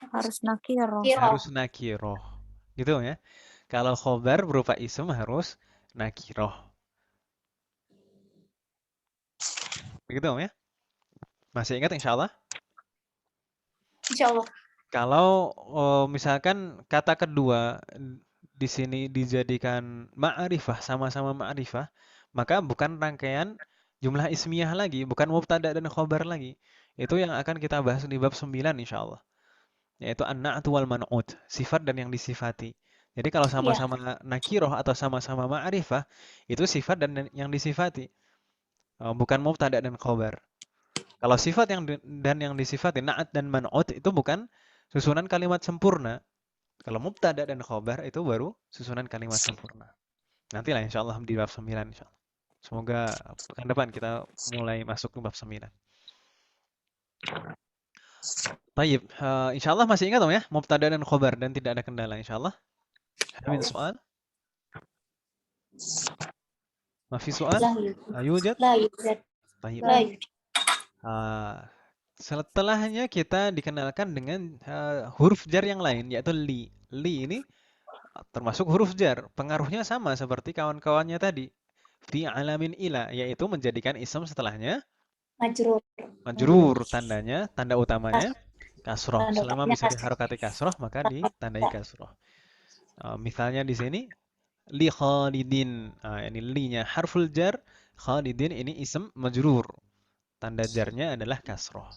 Harus nakiroh. Harus nakiroh. Gitu ya. Kalau khobar berupa isem harus nakiroh. Begitu ya. Masih ingat insya Allah? Insya Allah. Kalau misalkan kata kedua di sini dijadikan ma'rifah, sama-sama ma'rifah, maka bukan rangkaian jumlah ismiyah lagi, bukan mubtada dan khobar lagi. Itu yang akan kita bahas di bab 9 insya Allah. Yaitu an-na'tu wal man'ut, sifat dan yang disifati. Jadi kalau sama-sama nakiroh atau sama-sama ma'rifah, itu sifat dan yang disifati. Bukan mubtada dan khobar. Kalau sifat dan yang disifati, na'at dan man'ut, itu bukan susunan kalimat sempurna. Kalau mubtada dan khobar itu baru susunan kalimat sempurna. Nantilah insya Allah di bab 9 insya Allah. Semoga pekan depan kita mulai masuk ke bab 9. Baik, insya Allah masih ingat ya mubtada dan khobar dan tidak ada kendala insya Allah. Ada soal? Mafi soal? Ayujad? Baik. Setelahnya kita dikenalkan dengan huruf jar yang lain yaitu li. Li ini termasuk huruf jar. Pengaruhnya sama seperti kawan-kawannya tadi. Fi alamin ila, yaitu menjadikan ism setelahnya majrur. Tanda utamanya kasroh. Selama bisa diharokati kasroh maka ditandai kasroh. Misalnya di sini li khalidin. Ini li-nya harful jar, khalidin ini ism majrur. Tanda jarnya adalah kasroh.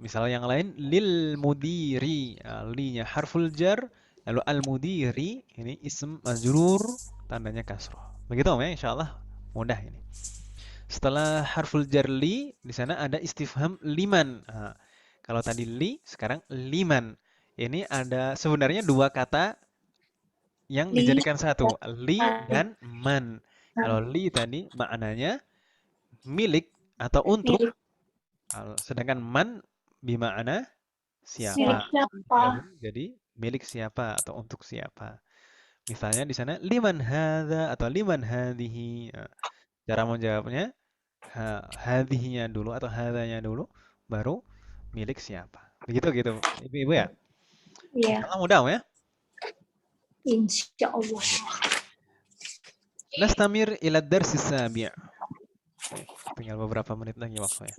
Misalnya yang lain lil mudiri, li-nya harful jar, lalu al mudiri ini ism majrur, tandanya kasroh. Begitu ya, insyaallah mudah ini. Setelah harful jar li, di sana ada istifham liman. Kalau tadi li, sekarang liman. Ini ada sebenarnya dua kata yang dijadikan satu, li dan man. Kalau li tadi maknanya milik atau untuk, sedangkan man bima'na siapa. Jadi milik siapa atau untuk siapa. Misalnya di sana liman hadza atau liman hadhihi. Cara menjawabnya hadhihinya dulu atau hadzanya dulu baru milik siapa. Begitu gitu. Ibu-ibu ya? Iya. Mudah ya? Insya Allah. Nastamir ila darsi sabi'. Tinggal beberapa menit lagi waktunya.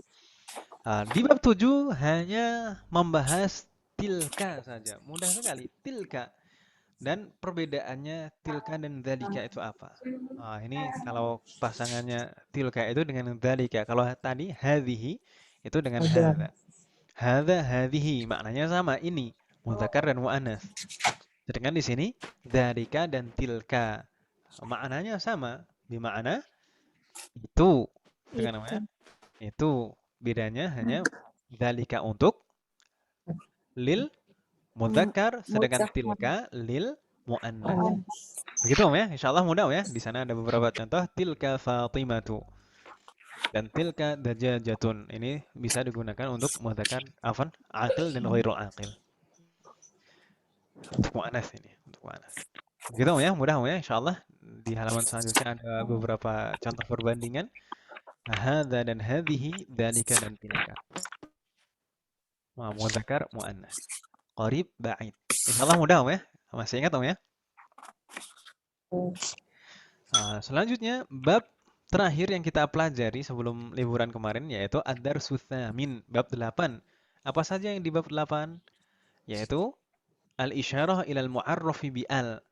Di bab 7 hanya membahas tilka saja. Mudah sekali. Tilka. Dan perbedaannya tilka dan dzalika itu apa? Ini kalau pasangannya tilka itu dengan dzalika. Kalau tadi hadhihi itu dengan hadza. Hadza hadhihi maknanya sama ini, mudzakkar dan muannas. Sedangkan di sini dzalika dan tilka maknanya sama, bermakna itu. Dengan namanya itu. Bedanya hanya dzalika untuk lil mudzakkar, sedangkan tilka lil muannas. Begitu Om ya, insyaallah mudah Om ya. Di sana ada beberapa contoh, tilka Fatimatu dan tilka dajajatun. Ini bisa digunakan untuk mudzakkar aqil dan ghairul aqil. Untuk muannas ini, untuk muannas. Begitu Om ya, mudah Om ya, insyaallah. Di halaman selanjutnya ada beberapa contoh perbandingan. Hadza dan hadhihi, dzalika dan tilka. Mudzakkar, muannas. Qarib, ba'id. Insyaallah mudah Om ya. Masih ingat Om ya? Selanjutnya bab terakhir yang kita pelajari sebelum liburan kemarin yaitu ad-darsu tsamin, bab 8. Apa saja yang di bab 8? Yaitu al-isyarah ilal mu'arrafi bi al.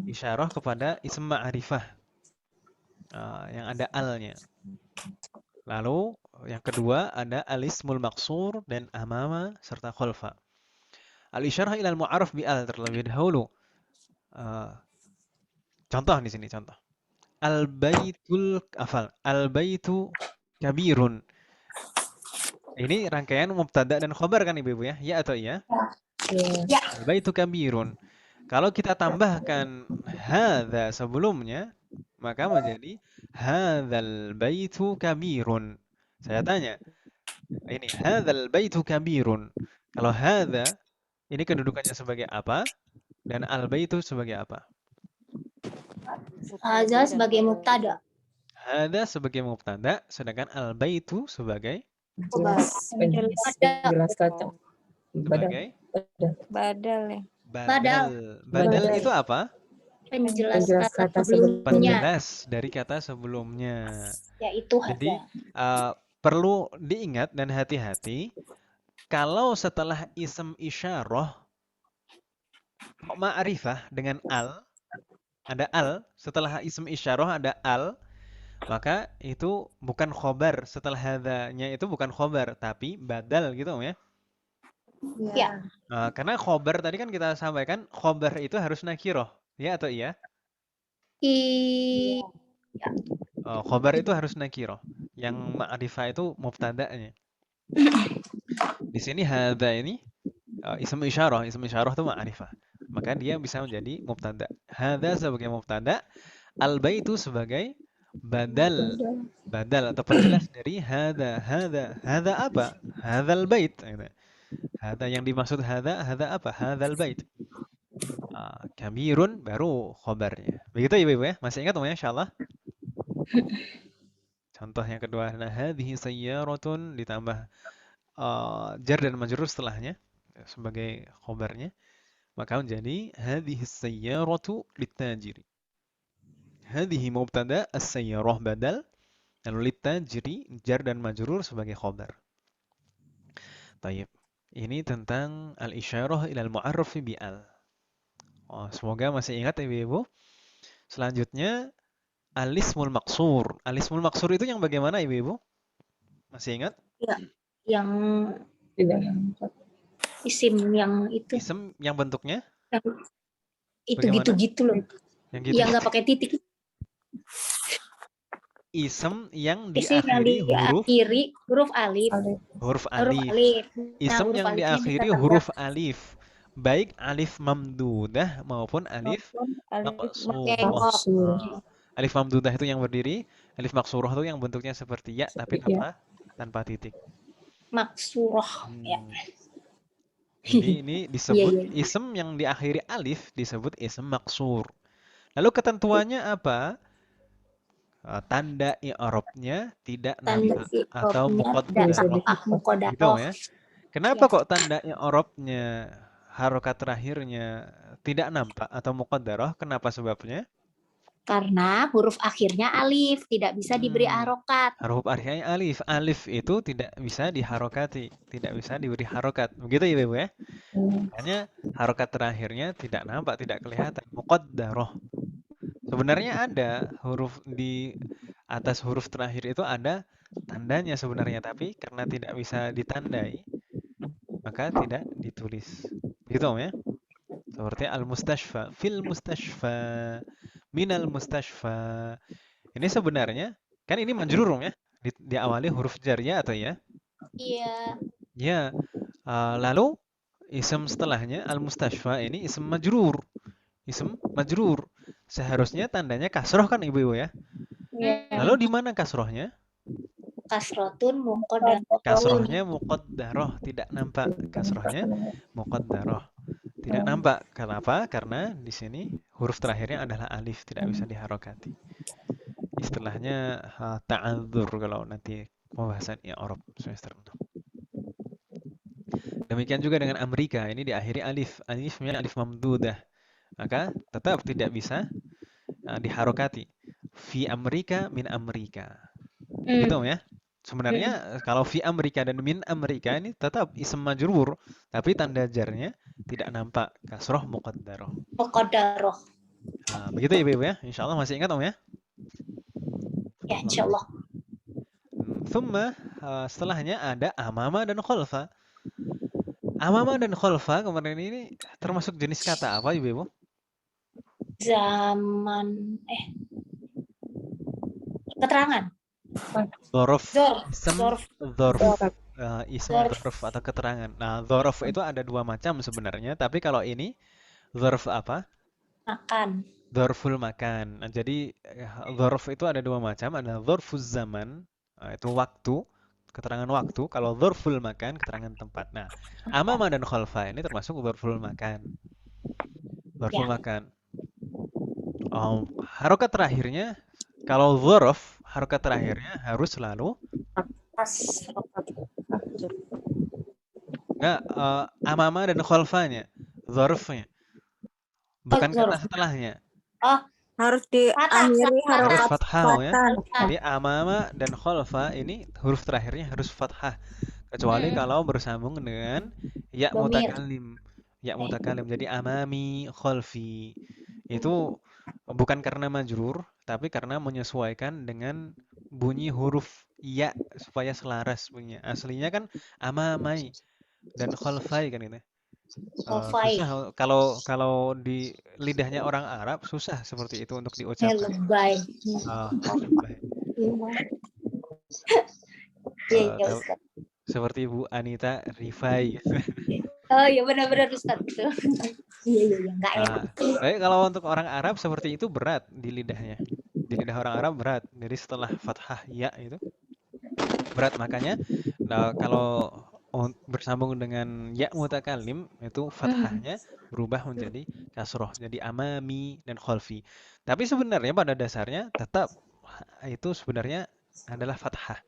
Isyarah kepada ism ma'rifah yang ada al-nya. Lalu yang kedua ada al-ismul maqsur dan amama serta khalfa. Al-isyarah ilal mu'arraf bi al terlebih dahulu. Contoh di sini contoh. Al-baitu kabirun. Ini rangkaian mubtada dan khobar kan Ibu-ibu ya? Ya atau iya? Ya. Al-baitu kabirun. Kalau kita tambahkan hadza sebelumnya, maka menjadi hadzal baitu kabirun. Saya tanya, ini hadzal baitu kabirun. Kalau hadza ini kedudukannya sebagai apa dan al-baitu sebagai apa? Hadza sebagai mubtada. Hadza sebagai mubtada, sedangkan al-baitu sebagai Menjelaskan. sebagai Badal ya. badal. Badal itu apa? Penjelas Penjelas kata kata sebelumnya, Penjelas dari kata sebelumnya. yaitu Jadi hadza. perlu diingat dan hati-hati kalau setelah ism isyarah ma'rifah dengan al, ada al, setelah ism isyarah ada al, maka itu bukan khobar. Setelah hadanya itu bukan khobar, tapi badal gitu ya. Ya. Karena khobar tadi kan kita sampaikan, khobar itu harus nakiroh. Ya atau iya? Khobar itu harus nakiroh. Yang ma'rifah itu mubtada'nya. Di sini hadza ini ism isyarah itu ma'rifah. Maka dia bisa menjadi mubtada. Hadza sebagai mubtada, al-baitu sebagai badal atau penjelas dari hadza apa? Hadzal bait. Hadza yang dimaksud hadza apa? Hadzal bait. Kabirun baru khobarnya. Begitu Ibu-ibu ya? Masih ingat ya insyaallah? Contoh yang kedua, nah hadhihi sayyaratun ditambah jar dan majrur setelahnya sebagai khobarnya, maka menjadi hadhihi sayyaratu litajiri. Hadhihi mubtada, as-sayyarah badal, lalu litajiri jar dan majrur sebagai khobar. Taib. Ini tentang al-isyarah ilal mu'arraf bi al. Semoga masih ingat Ibu-ibu. Selanjutnya al-ismul maqsur. Al-ismul maqsur itu yang bagaimana Ibu-ibu? Masih ingat? Ya, yang Tidak. isim yang itu. Isim yang bentuknya? Itu Bagaimana? gitu-gitu loh. Yang gitu. Yang nggak pakai titik. Isem yang Isim yang diakhiri huruf alif. huruf Huruf alif. alif. Isem huruf yang alifnya diakhiri bisa huruf alif. Baik alif mamdudah maupun alif maqsurah. Alif mamdudah itu yang berdiri, alif maqsurah itu yang bentuknya seperti ya tapi tanpa titik. Maksurah. Ya. Ini disebut isem yang diakhiri alif disebut isem maqsur. Lalu ketentuannya apa? Tanda i'rabnya tidak nampak atau muqaddar. Muqaddar. Gitu ya. Kenapa kok tanda i'rabnya harokat terakhirnya tidak nampak atau muqaddarah, kenapa sebabnya? Karena huruf akhirnya alif, tidak bisa diberi Hmm, harokat. huruf akhirnya alif. Alif itu tidak bisa diharokati, tidak bisa diberi harokat. Begitu ya, Ibu ya? Makanya harokat terakhirnya tidak nampak, tidak kelihatan. Muqaddarah. Sebenarnya ada huruf di atas huruf terakhir itu ada tandanya sebenarnya, tapi karena tidak bisa ditandai, maka tidak ditulis. Gitu Om ya? Seperti al-mustashfa, fil mustashfa, minal mustashfa. Ini sebenarnya kan ini majrur Om ya? Diawali huruf jar ya atau ya? Iya. Ya. Lalu isim setelahnya al-mustashfa ini isim majrur. Isim majrur. Seharusnya tandanya kasroh kan Ibu-ibu ya? Lalu di mana kasrohnya? Kasrotun muqaddarah. Kasrohnya muqaddarah, tidak nampak. Kasrohnya muqaddarah, tidak nampak. Kenapa? Karena di sini huruf terakhirnya adalah alif, tidak bisa diharokati. Istilahnya ta'adzur kalau nanti pembahasan i'rab semester 6. Demikian juga dengan Amerika, ini diakhiri alif. Alifnya alif mamdudah. Maka tetap tidak bisa diharokati. Fi Amerika min Amerika. Gitu ya. Sebenarnya kalau fi Amerika dan min Amerika ini tetap isim majrur, tapi tanda jarnya tidak nampak, kasroh muqaddarah. Muqaddarah. Nah, begitu ya Ibu ya. Insyaallah masih ingat Om ya? Ya, insyaallah. Thumma setelahnya ada amama dan khalfa. Amama dan khalfa kemarin ini termasuk jenis kata apa Ibu? Zaman keterangan. Dzaraf, ism Dzarf. dzarf, ism dzarf atau keterangan. Nah, dzaraf itu ada dua macam sebenarnya, tapi kalau ini dzarf apa? Makan. Dzarful makan. Nah, jadi dzarf itu ada dua macam, ada dzarfuz zaman, itu waktu, keterangan waktu. Kalau dzarful makan, keterangan tempat. Nah, amama dan khalfa ini termasuk dzarful makan. Dzarful makan. Harokat terakhirnya, kalau dzarf, harokat terakhirnya harus selalu enggak, amama dan khalfanya, dzarfnya. Bukan kata setelahnya. Harus diakhiri Harus harokat fathah ya. fathah. Jadi amama dan khalfa ini huruf terakhirnya harus fathah. Kecuali kalau bersambung dengan ya Dhamir. mutakallim. Ya mutakallim. Jadi amami, khalfi. Itu bukan karena majrur, tapi karena menyesuaikan dengan bunyi huruf ya supaya selaras bunyinya. Aslinya kan amamai dan khalfai kan itu. Khalfai. Susah kalau di lidahnya orang Arab susah seperti itu untuk diucapkan. Lebay. Lebay. Iya, Ustaz. Seperti Bu Anita Rifai. Oh iya benar-benar Ustaz. Iya, enggak enak. Tapi kalau untuk orang Arab seperti itu berat di lidahnya. Di lidah orang Arab berat. Jadi setelah fathah ya itu berat, makanya kalau bersambung dengan ya mutakallim itu fathahnya berubah menjadi kasroh, jadi amami dan khalfi. Tapi sebenarnya pada dasarnya tetap itu sebenarnya adalah fathah.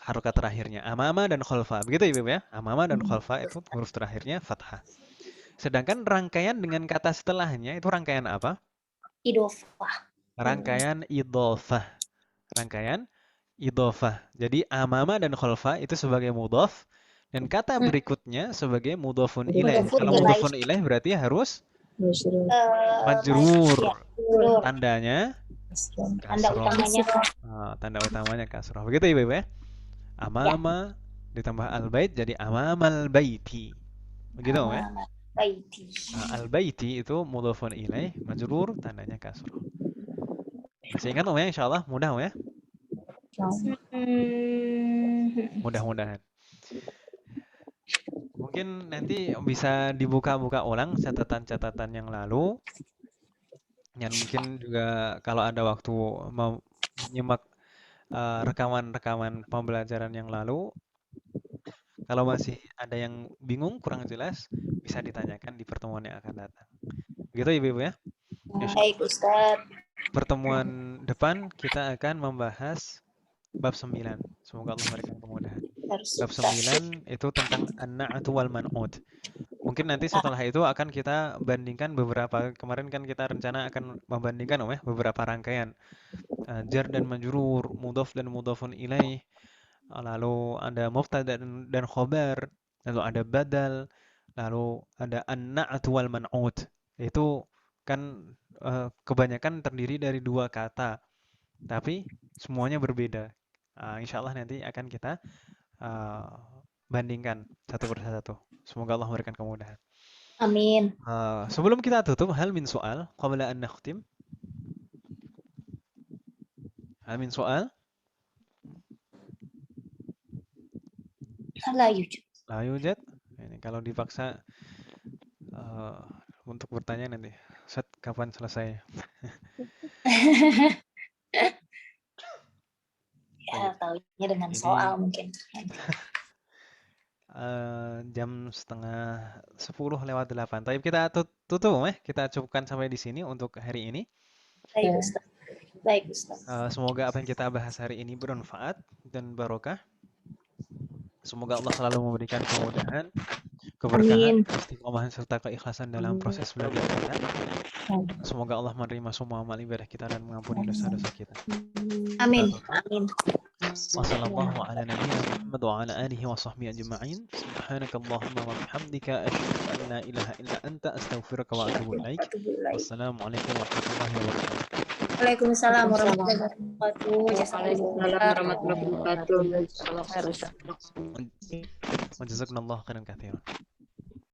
Harokat terakhirnya amama dan khalfa. Begitu Ibu ya? Amama dan khalfa itu huruf terakhirnya fathah. Sedangkan rangkaian dengan kata setelahnya itu rangkaian apa? Idofah. Rangkaian idhofah. Rangkaian idhofah. Jadi amama dan khalfa itu sebagai mudhaf dan kata berikutnya sebagai mudhafun ilaih. Kalau mudhafun ilaih berarti harus majrur. Tandanya kasroh. Tanda utamanya kasroh. Begitu Ibu ya? Amama ditambah al-bait jadi amamal baiti. Begitu ya? Baiti. Al-baiti itu mudhafun ilaih, majrur, tandanya kasroh. Masih ingat ya insyaallah? Mudah ya? Mudah-mudahan. Mungkin nanti bisa dibuka-buka ulang catatan-catatan yang lalu. Dan mungkin juga kalau ada waktu mau menyimak rekaman-rekaman pembelajaran yang lalu, kalau masih ada yang bingung, kurang jelas, bisa ditanyakan di pertemuan yang akan datang. Begitu Ibu ya? Baik Ustaz. Pertemuan depan kita akan membahas bab 9. Semoga Allah memberikan kemudahan. Bab 9 itu tentang an-na'tu wal man'ut. Mungkin nanti setelah itu akan kita bandingkan beberapa, kemarin kan kita rencana akan membandingkan beberapa rangkaian jar dan majrur, mudhaf dan mudhafun ilaih, lalu ada mubtada dan khobar, lalu ada badal, lalu ada an-na'at wal man'ut. Itu kan kebanyakan terdiri dari dua kata, tapi semuanya berbeda. Insya Allah nanti akan kita bandingkan satu persatu. Semoga Allah memberikan kemudahan. Amin. Sebelum kita tutup, hal min soal qabla an nakhtim. Hal min soal? La yujud. La yujad. Ini kalau dipaksa untuk bertanya nanti, Ustaz, kapan selesai? Ya, tahunya dengan Ini- soal mungkin. Jam 9:50 Tapi kita tutup kita cukupkan sampai di sini untuk hari ini. Baik, Ustaz. Baik, Ustaz. Semoga apa yang kita bahas hari ini bermanfaat dan barokah. Semoga Allah selalu memberikan kemudahan, keberkahan, istiqomahan serta keikhlasan dalam proses belajar kita. Semoga Allah menerima semua amal ibadah kita dan mengampuni dosa-dosa kita. Amin. Amin. Wassallallahu ala nabiyyina Muhammad wa ala alihi wa sahbihi ajma'in. Subhanakallahumma wa bihamdika asyhadu an la ilaha illa anta astaghfiruka wa atubu ilaik. Wassalamualaikum warahmatullahi wabarakatuh. Waalaikumsalam warahmatullahi wabarakatuh. Waalaikumsalam warahmatullahi wabarakatuh. Wa jazakumullahu khairan katsiran.